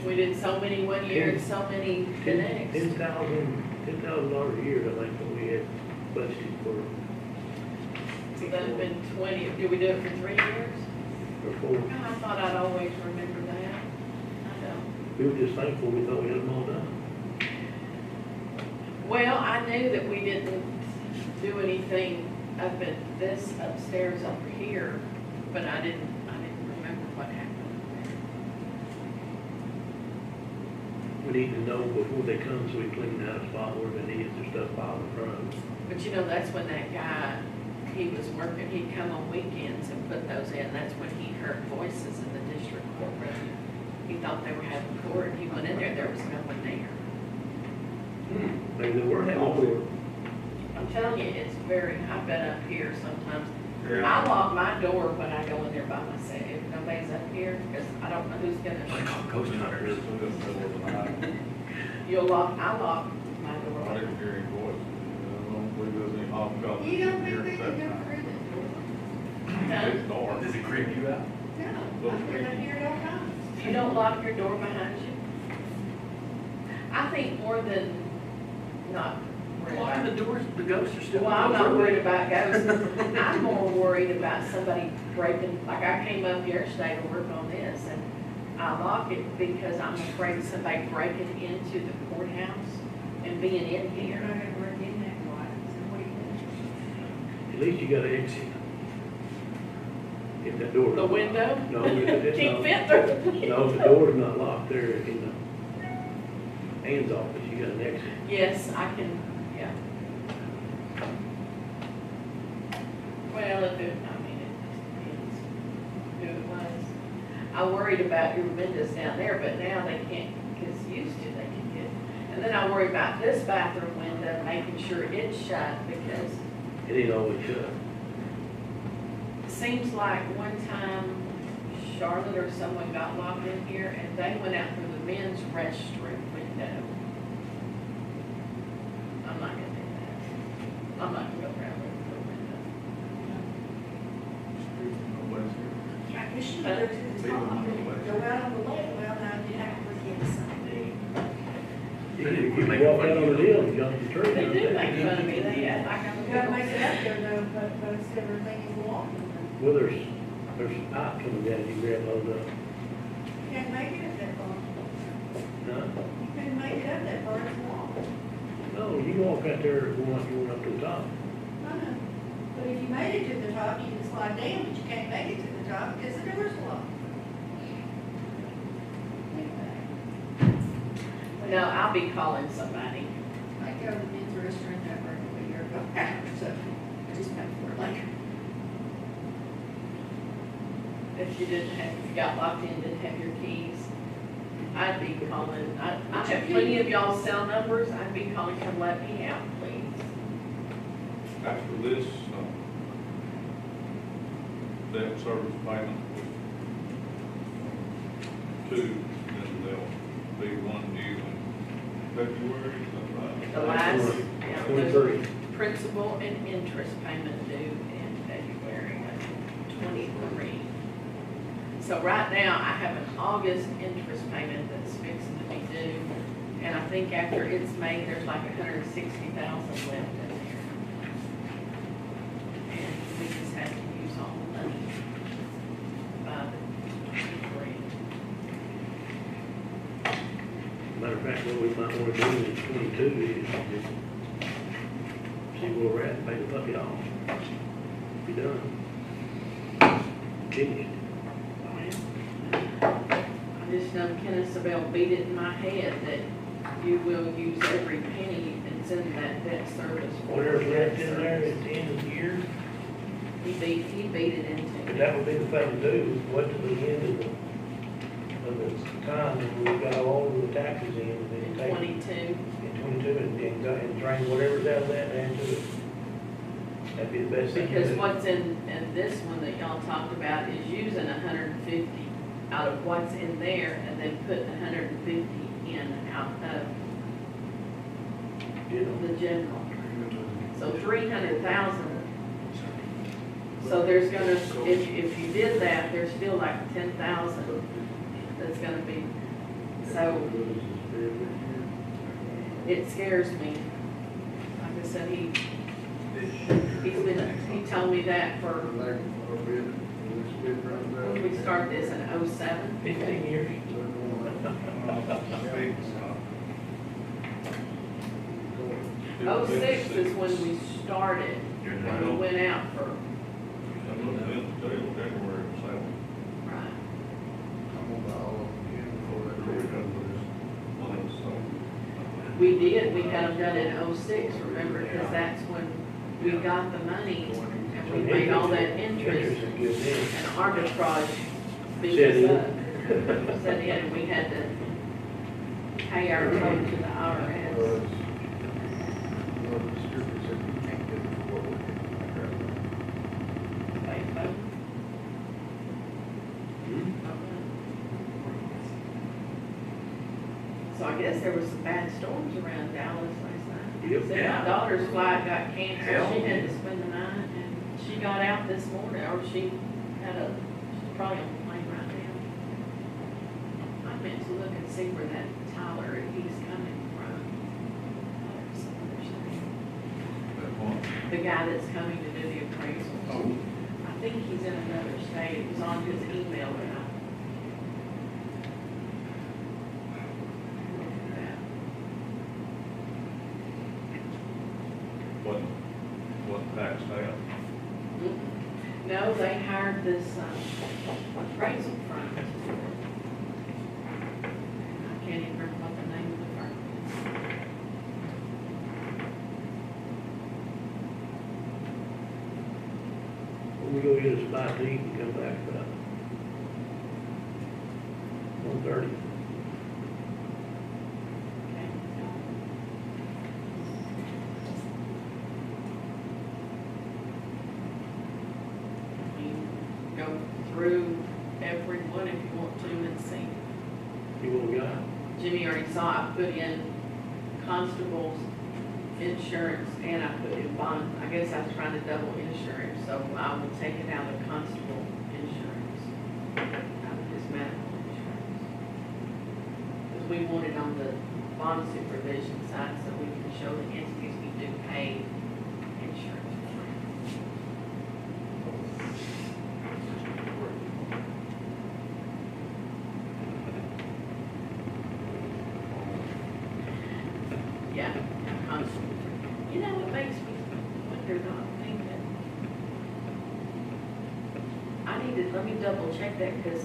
we did so many one year and so many the next. $10,000 a year, I think, that we had budgeted for, So that's been 20, did we do it for 3 years? or 4. I thought I'd always remember that. I don't. We were just thankful we thought we had them all done. Well, I knew that we didn't do anything up at this upstairs over here, but I didn't remember what happened. We need to know before they come, so we clean out a spot where they need their stuff piled in front. But you know, that's when that guy, he was working, he'd come on weekends and put those in. That's when he heard voices in the district courtroom. He thought they were having court. He went in there was no one there. Maybe they were having court. I'm telling you, it's very, I've been up here sometimes. Yeah. I lock my door when I go in there by myself, if nobody's up here, because I don't know who's They gonna, call ghost hunters. I lock my I door. didn't hear any voice. I don't believe there's any hobgoblins You don't in here think they at could that go time. further? It's dark. Does it creep you out? No, I've been up here at all times. You don't lock your door behind you? I think more than not worried Locking about. the doors, the ghosts are still. Well, I'm not worried about ghosts. I'm more worried about somebody breaking, like I came up yesterday to work on this and I lock it because I'm afraid of somebody breaking into the courthouse and being in You're here. not gonna work in that quiet, so what do you do? At least you got an exit. If that door. The window? No, it's Can't not. fit through. No, if the door's not locked there in the Ann's office, you got an exit. Yes, I can, yeah. Well, if it, I mean, it just depends who it was. I worried about your windows down there, but now they can't, because used to, they can get. And then I worry about this bathroom window, making sure it's shut, because It ain't always shut. it seems like one time Charlotte or someone got locked in here and they went out through the men's restroom window. I'm not gonna do that. I'm not gonna go around looking for a window. I guess you go to the top, and go out on the left, well, now you have to forget something. You walk out on the hill, you jump the tree. They do make fun of me, they act like I'm a You gotta big make it up there though, but everything is walking. Well, there's some pipe coming down, you grab those up. You can't make it up that far. No, You couldn't make it up that far, it's walking. no, you can walk out there going up to the top. I know. But if you made it to the top, you can slide down, but you can't make it to the top because the door's locked. No, I'll be calling somebody. I go to the men's restaurant that way a year ago, so I just paid for it later. If you didn't have, if you got locked in, didn't have your keys, I'd be calling, I have plenty of y'all's cell numbers, I'd be calling, come let me out, please. After this, debt service payment, two, then there'll be one due in February, is that right? The last, yeah, there's 23. principal and interest payment due in February of 23. So right now, I have an August interest payment that's fixing to be due, and I think after it's made, there's like 160,000 left in there. And we just have to use all the money by the 23. Matter of fact, what we might want to do in 22 is just see where we're at and pay the puppy off. Be done. Finished. I just know Kenneth Sabell beat it in my head that you will use every penny that's in that debt service. for Whatever's left debt in there service. at the end of the year, He beat it into but me. that would be the thing to do, wait till the end of the time when we've got all of the taxes in, and then In take 22. in 22 and drain whatever's out of that and to it. That'd be the best thing to Because do. what's in this one that y'all talked about is using 150 out of what's in there and then putting 150 in out of You know, the general. So 300,000. So there's gonna, if you did that, there's still like 10,000 that's gonna be, so it scares me. Like I said, he told me that for, when we started this in 07. 15 years. 06 is when we started, when we went out for, I looked in the jail February, so. right. We did, we had them done in 06, remember, because that's when we got the money and we made all that interest Interest is good then. and arbitrage beat Said us it. up. Said it, and we had to pay our toll to the IRS. So I guess there was some bad storms around Dallas last night. Yep. Said my daughter's flight got canceled, Hell. she had to spend the night, and she got out this morning, or she's probably on the plane right now. I meant to look and see where that Tyler, if he's coming the guy that's coming to do the appraisal. I think he's in another state, it was on his email, and What tax sale? no, they hired this appraisal firm. I can't even remember what the name of the firm is. We go get us by deep and come back about 1:30. Go through every one if you want to and see. You what we got? Jimmy already saw, I put in constable's insurance and I put in bond. I guess I was trying to double insurance, so I will take it out of constable insurance, out of his medical insurance. Because we want it on the bond supervision side so we can show the entities we do pay insurance for. Yeah, constable. You know, it makes me wonder, not thinking. I need to, let me double check that, because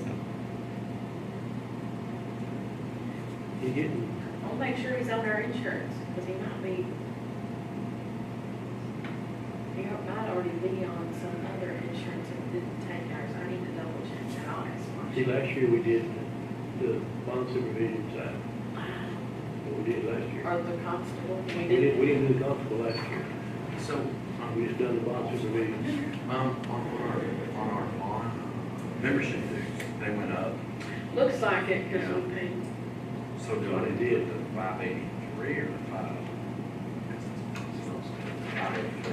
You getting, I'll make sure he's on our insurance, because he might be, he might already be on some other insurance and didn't take ours. I need to double check that, I'll ask see, Marcia. last year we did the bond supervision side, what we did last year. Or the constable, we We did. didn't do the constable last year. So, We just done the bond supervision. on our bond membership dues, they went up. Looks like it, because we paid. So do I need to get the 583 or the 5? 583.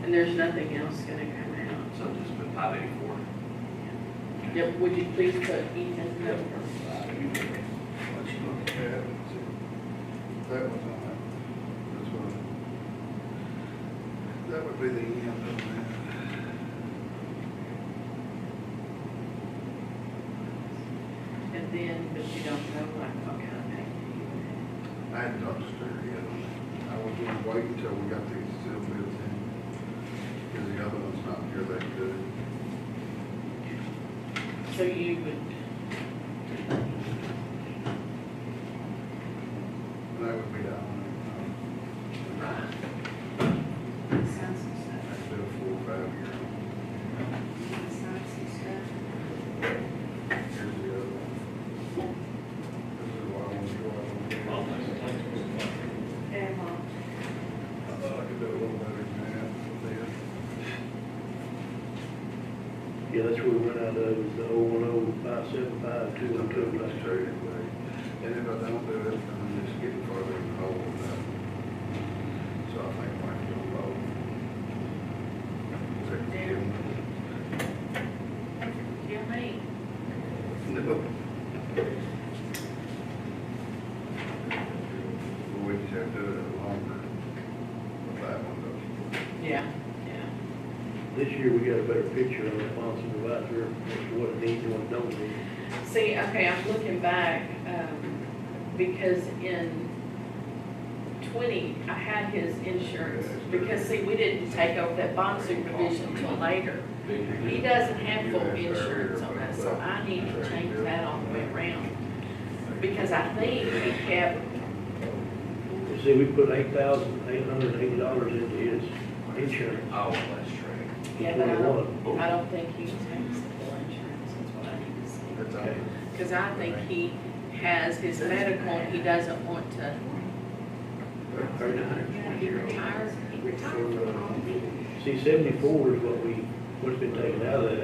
And there's nothing else gonna come out. So just put 584. Yep, would you please put Ethan's number? What you looking at? That was on that. This one. That would be the end of that. And then, but you don't know like what kind of pay you would I hadn't talked to Stuart yet on that. I was gonna wait until we got these seal bills in, because the other one's not here that good. have. So you would, And that would be down. right, Sign some stuff. I could do a 4 or 5 year. Sign some stuff. Here's the other one. This is what I want to go out on. And, I thought I could do a little better than that. There. Yeah, that's where we went out of, was the 010-575-212 That's last year. true, anyway. And if I don't do it, I'm just getting further in the hole with that. So I think I might go low. Is that good? yeah, me. No. We just have to do it longer. With that one though. Yeah, yeah. This year, we got a better picture on the bond supervisor, as to what it needs and what it don't need. See, okay, I'm looking back, because in 20, I had his insurance, because see, we didn't take over that bond supervision until later. He doesn't have full insurance on that, so I need to change that all the way around. Because I think he kept, You see, we put $8,880 into his insurance. Oh, that's true. yeah, but I don't think he takes the full insurance, that's what I need to see. That's all. Okay. Because I think he has his medical, and he doesn't want to, he retires, he retired from all of it. See, 74 is what's been taken out of that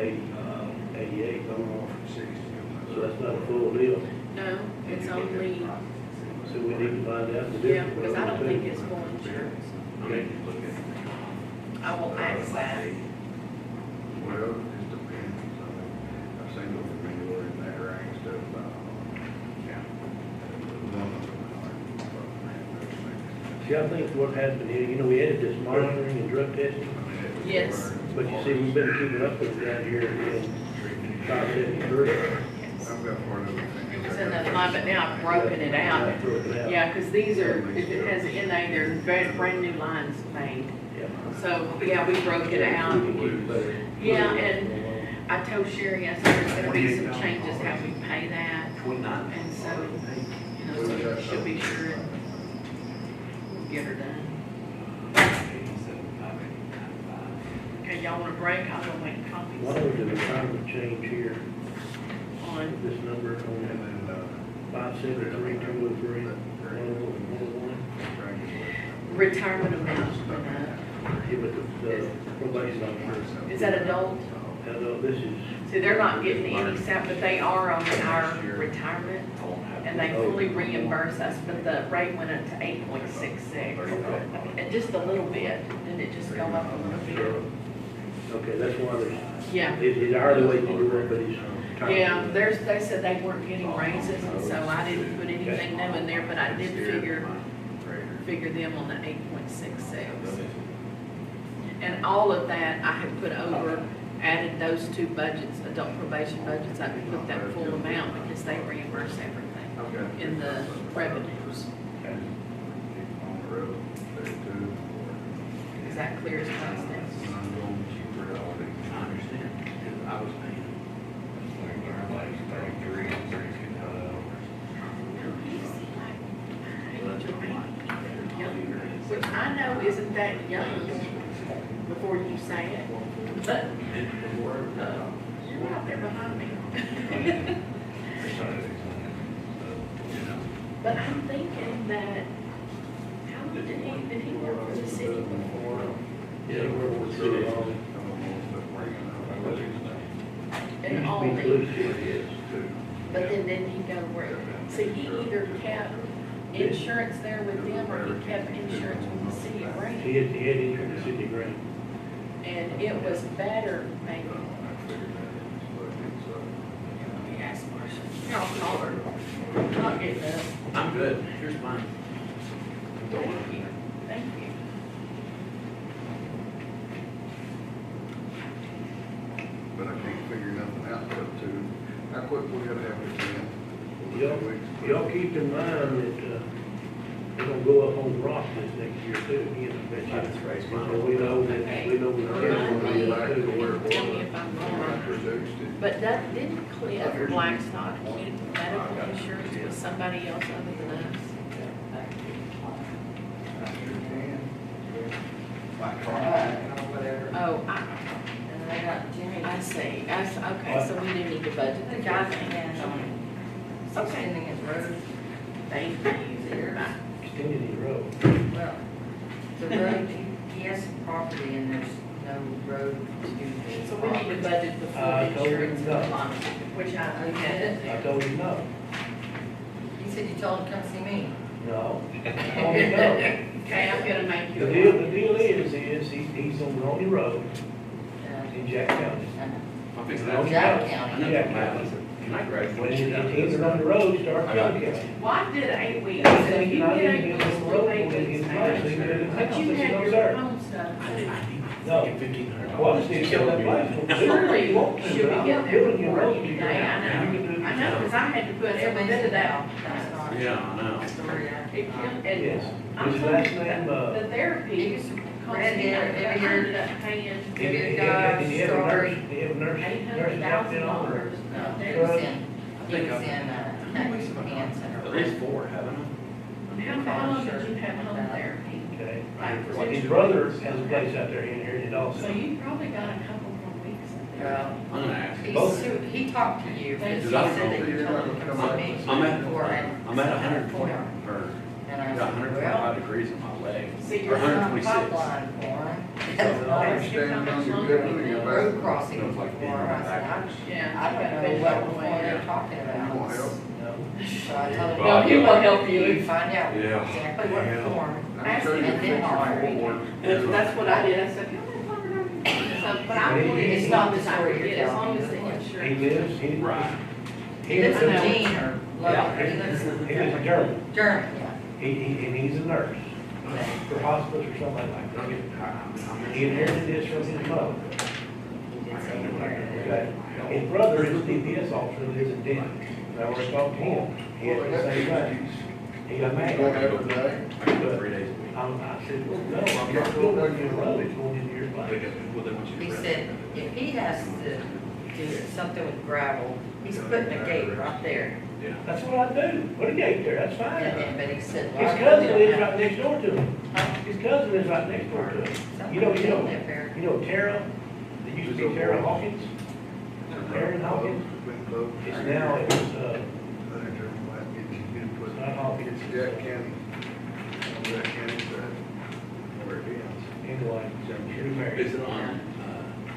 88. So that's not a full deal. No, it's only, So we need to find out the yeah, difference. because I don't think it's full insurance. Okay. I will ask that. Well, it just depends. I mean, I've seen them from anywhere in that range to about, yeah. One of them, like, man, that's See, I think what happened here, you know, we added this monitoring and drug testing, Yes. but you see, we've been keeping up with it down here in 573. I've got part of it. It was in that line, but now I've broken it out. Broke it out. Yeah, because these are, if it has an NA, they're brand new lines made. Yeah. So, yeah, we broke it out. Yeah, and I told Sherry, I said, there's gonna be some changes how we pay that. And so, you know, so she'll be sure and we'll get her done. Okay, y'all want a break? I'll go make copies Why don't we do a retirement change here, on, this number on 573-203, 101. retirement amounts went up. Yeah, but the probation officer. Is that adult? No, this is, See, they're not getting any sap, but they are on our retirement, and they fully reimburse us, but the rate went up to 8.66. And just a little bit, didn't it just go up a little bit? okay, that's why there's, Yeah, his hourly wage is up, but he's. yeah, they said they weren't getting raises, and so I didn't put anything new in there, but I did figure them on the 8.66. And all of that, I had put over, added those two budgets, adult probation budgets, I could put that full amount because they reimburse everything in the revenues. On the road, there too. Is that clear as constant? I understand, because I was paying. Everybody's 33, 35 hours. Which I know isn't that young before you say it, but you're out there behind me. But I'm thinking that, how long did he work for the city before? Yeah, we're with City Hall. And all Used to be these, police chief. but then didn't he go where, see, he either kept insurance there with them or he kept insurance with the city of Grant. He had insurance in the city grant. And it was better, maybe. Yes, Marcia. I'll call her. Not getting up. I'm good, here's mine. Thank you. Thank you. But I can't figure nothing out there too. How quick we gotta have this in? Y'all keep in mind that, we're gonna go up on the rock this next year too, you know, bet you. That's right. So we know that, we know we can't go to Back to where it Tell me was. if I'm When I wrong. produced it. But that, didn't Cliff Blackstock keep medical insurance with somebody else other than us? Oh, I see. Okay, so we do need to budget the guy Extending his road, Thank you. Extended the road. well, the road, he has some property and there's no road to. So we need to budget the full I told him insurance no. amount, which I did. I told him no. You said you told him to come see me. No. I told him no. Okay, I'm gonna make you. The deal is, he's on the only road in Jack County. I'm fixing On that. Jack County. Jack County. Can I When graduate? he's on the road, start Young County. Well, I did 8 weeks, so you get 8 weeks, we'll make weeks now. But you had your home stuff too. No. $1,500. Well, I just need to get that place. Surely, you Walk to should be the- I'm getting building there your before road. you today, I know, because I had to put every bit of that. Yeah, I know. It killed- Yes. and I'm His telling last you, name, the therapy cost me, I ended up paying Did he have a nurse, did he have a nurse, nurse out there on her? No, he was in, Hanson or. At least 4, haven't I? How long did you have home therapy? Okay. Like, His brother has a place out there in here, and also. So you probably got a couple more weeks in there. Well, I'm gonna ask. he talked to you, because he said that you told him to come see me. I'm at, Before I- I'm at 120, or, And I I got said, 125 well, degrees in my leg. See, Or you're on 126. pipeline for him. Standing on your building, your Road back. crossing Feels for like him. being I said, Yeah. I don't know what one they're talking You want about. help? No. So I told him. No, he will help you. You find out Yeah. exactly what Yeah. form. I'm sure you And fix then your I'll forward. That's what I did, I said, "Come on, come on." So, but I will get It's as not long the as I story can you're get, as long telling as the me. insurance. He lives, Right. He lives I in know. Gene or, Yeah, he lives he lives in German. German, yeah. And he's a nurse. for hospice or something like that. He inherited this from his mother. Okay. His brother is a DPS officer, lives in Denton. I was talking to him, he had the same thing. He got mad. Going every day? I go 3 days a week. I said, well, no, I'm not going to your road, it's going into your They place. got, well, they want you to. He rent said, it. if he has to do something with gravel, he's putting a gate right there. Yeah. That's what I do, put a gate there, that's fine. But he said. His cousin lives right next door to him. His cousin lives right next door to him. You know Tara, there used to be Tara Hawkins? Aaron Hawkins? Been close. It's now, it's, Senator might get you to put it's not Hawkins, Jack it's, County. Jack County, where it is. anyway, she's married. Is it on,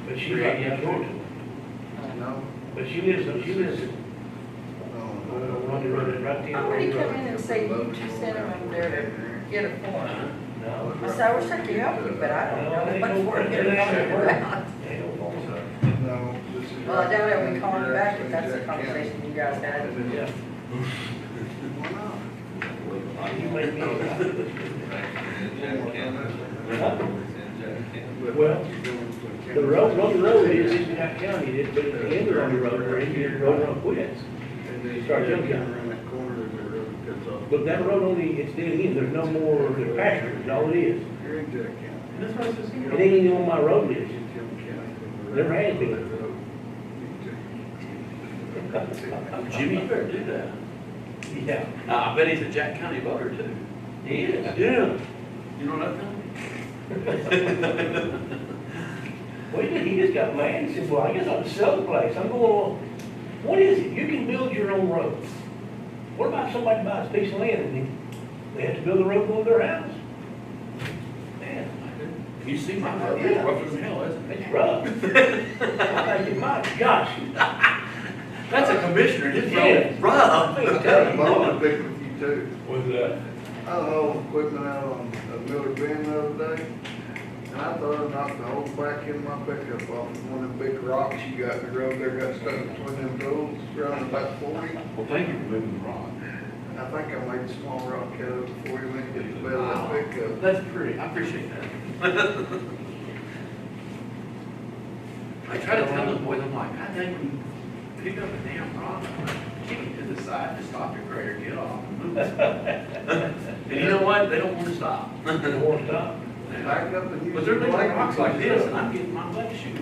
But she's right next door to him. No, But she lives, no. on the road, right there. Why would he come in and say you just sent him over there to get a form? No. I said, I wish I could help you, but I don't know what form you're talking about. Ain't no phone. No, this is. Well, I doubt it, we call him back if that's the conversation you guys had. Yeah. Why not? You make me. Jack Cannon. Huh? Jack Cannon. Well, the road is in Jack County, but at the end of the road, where the road run quits. And then Start you jumping. get around that corner, there's a road that cuts off. But that road only, it's dead end, there's no more, there's pasture, that's all it is. You're in Jack County. That's what I was just. It ain't even on my road list. In Tillman County. Never had been. Jimmy, you better do that. Yeah. I bet he's a Jack County voter too. He is. Yeah. You know that Well, he just got mad and said, well, I guess I'll sell the place. I'm going, well, what is it? You can build your own road. What about somebody buys a piece of land and they have to build a road going to their house? Man, You see my road, Yeah. rougher than hell, isn't it? it's rough. I'm thinking, my gosh. That's a commissioner, his Yeah. road rough. I think Got a that- bone to pick with you too. What's that? I don't know, equipment out on Miller Bend the other day, and I thought I knocked the whole back end of my pickup off of one of them big rocks you got in the road there, got stuck between them poles, around about 40. Well, thank you for moving the rock. And I think I made a small rock out of it before you went to get the bed of that pickup. That's pretty, I appreciate that. I try to tell those boys, I'm like, God dang, when you pick up a damn rock, kick it to the side, just stop your grader, get off and move. And you know what? They don't want to stop. They don't want to stop. Back up and use But they're the leaving blanket rocks like and this, stuff. and I'm getting my leg shoot.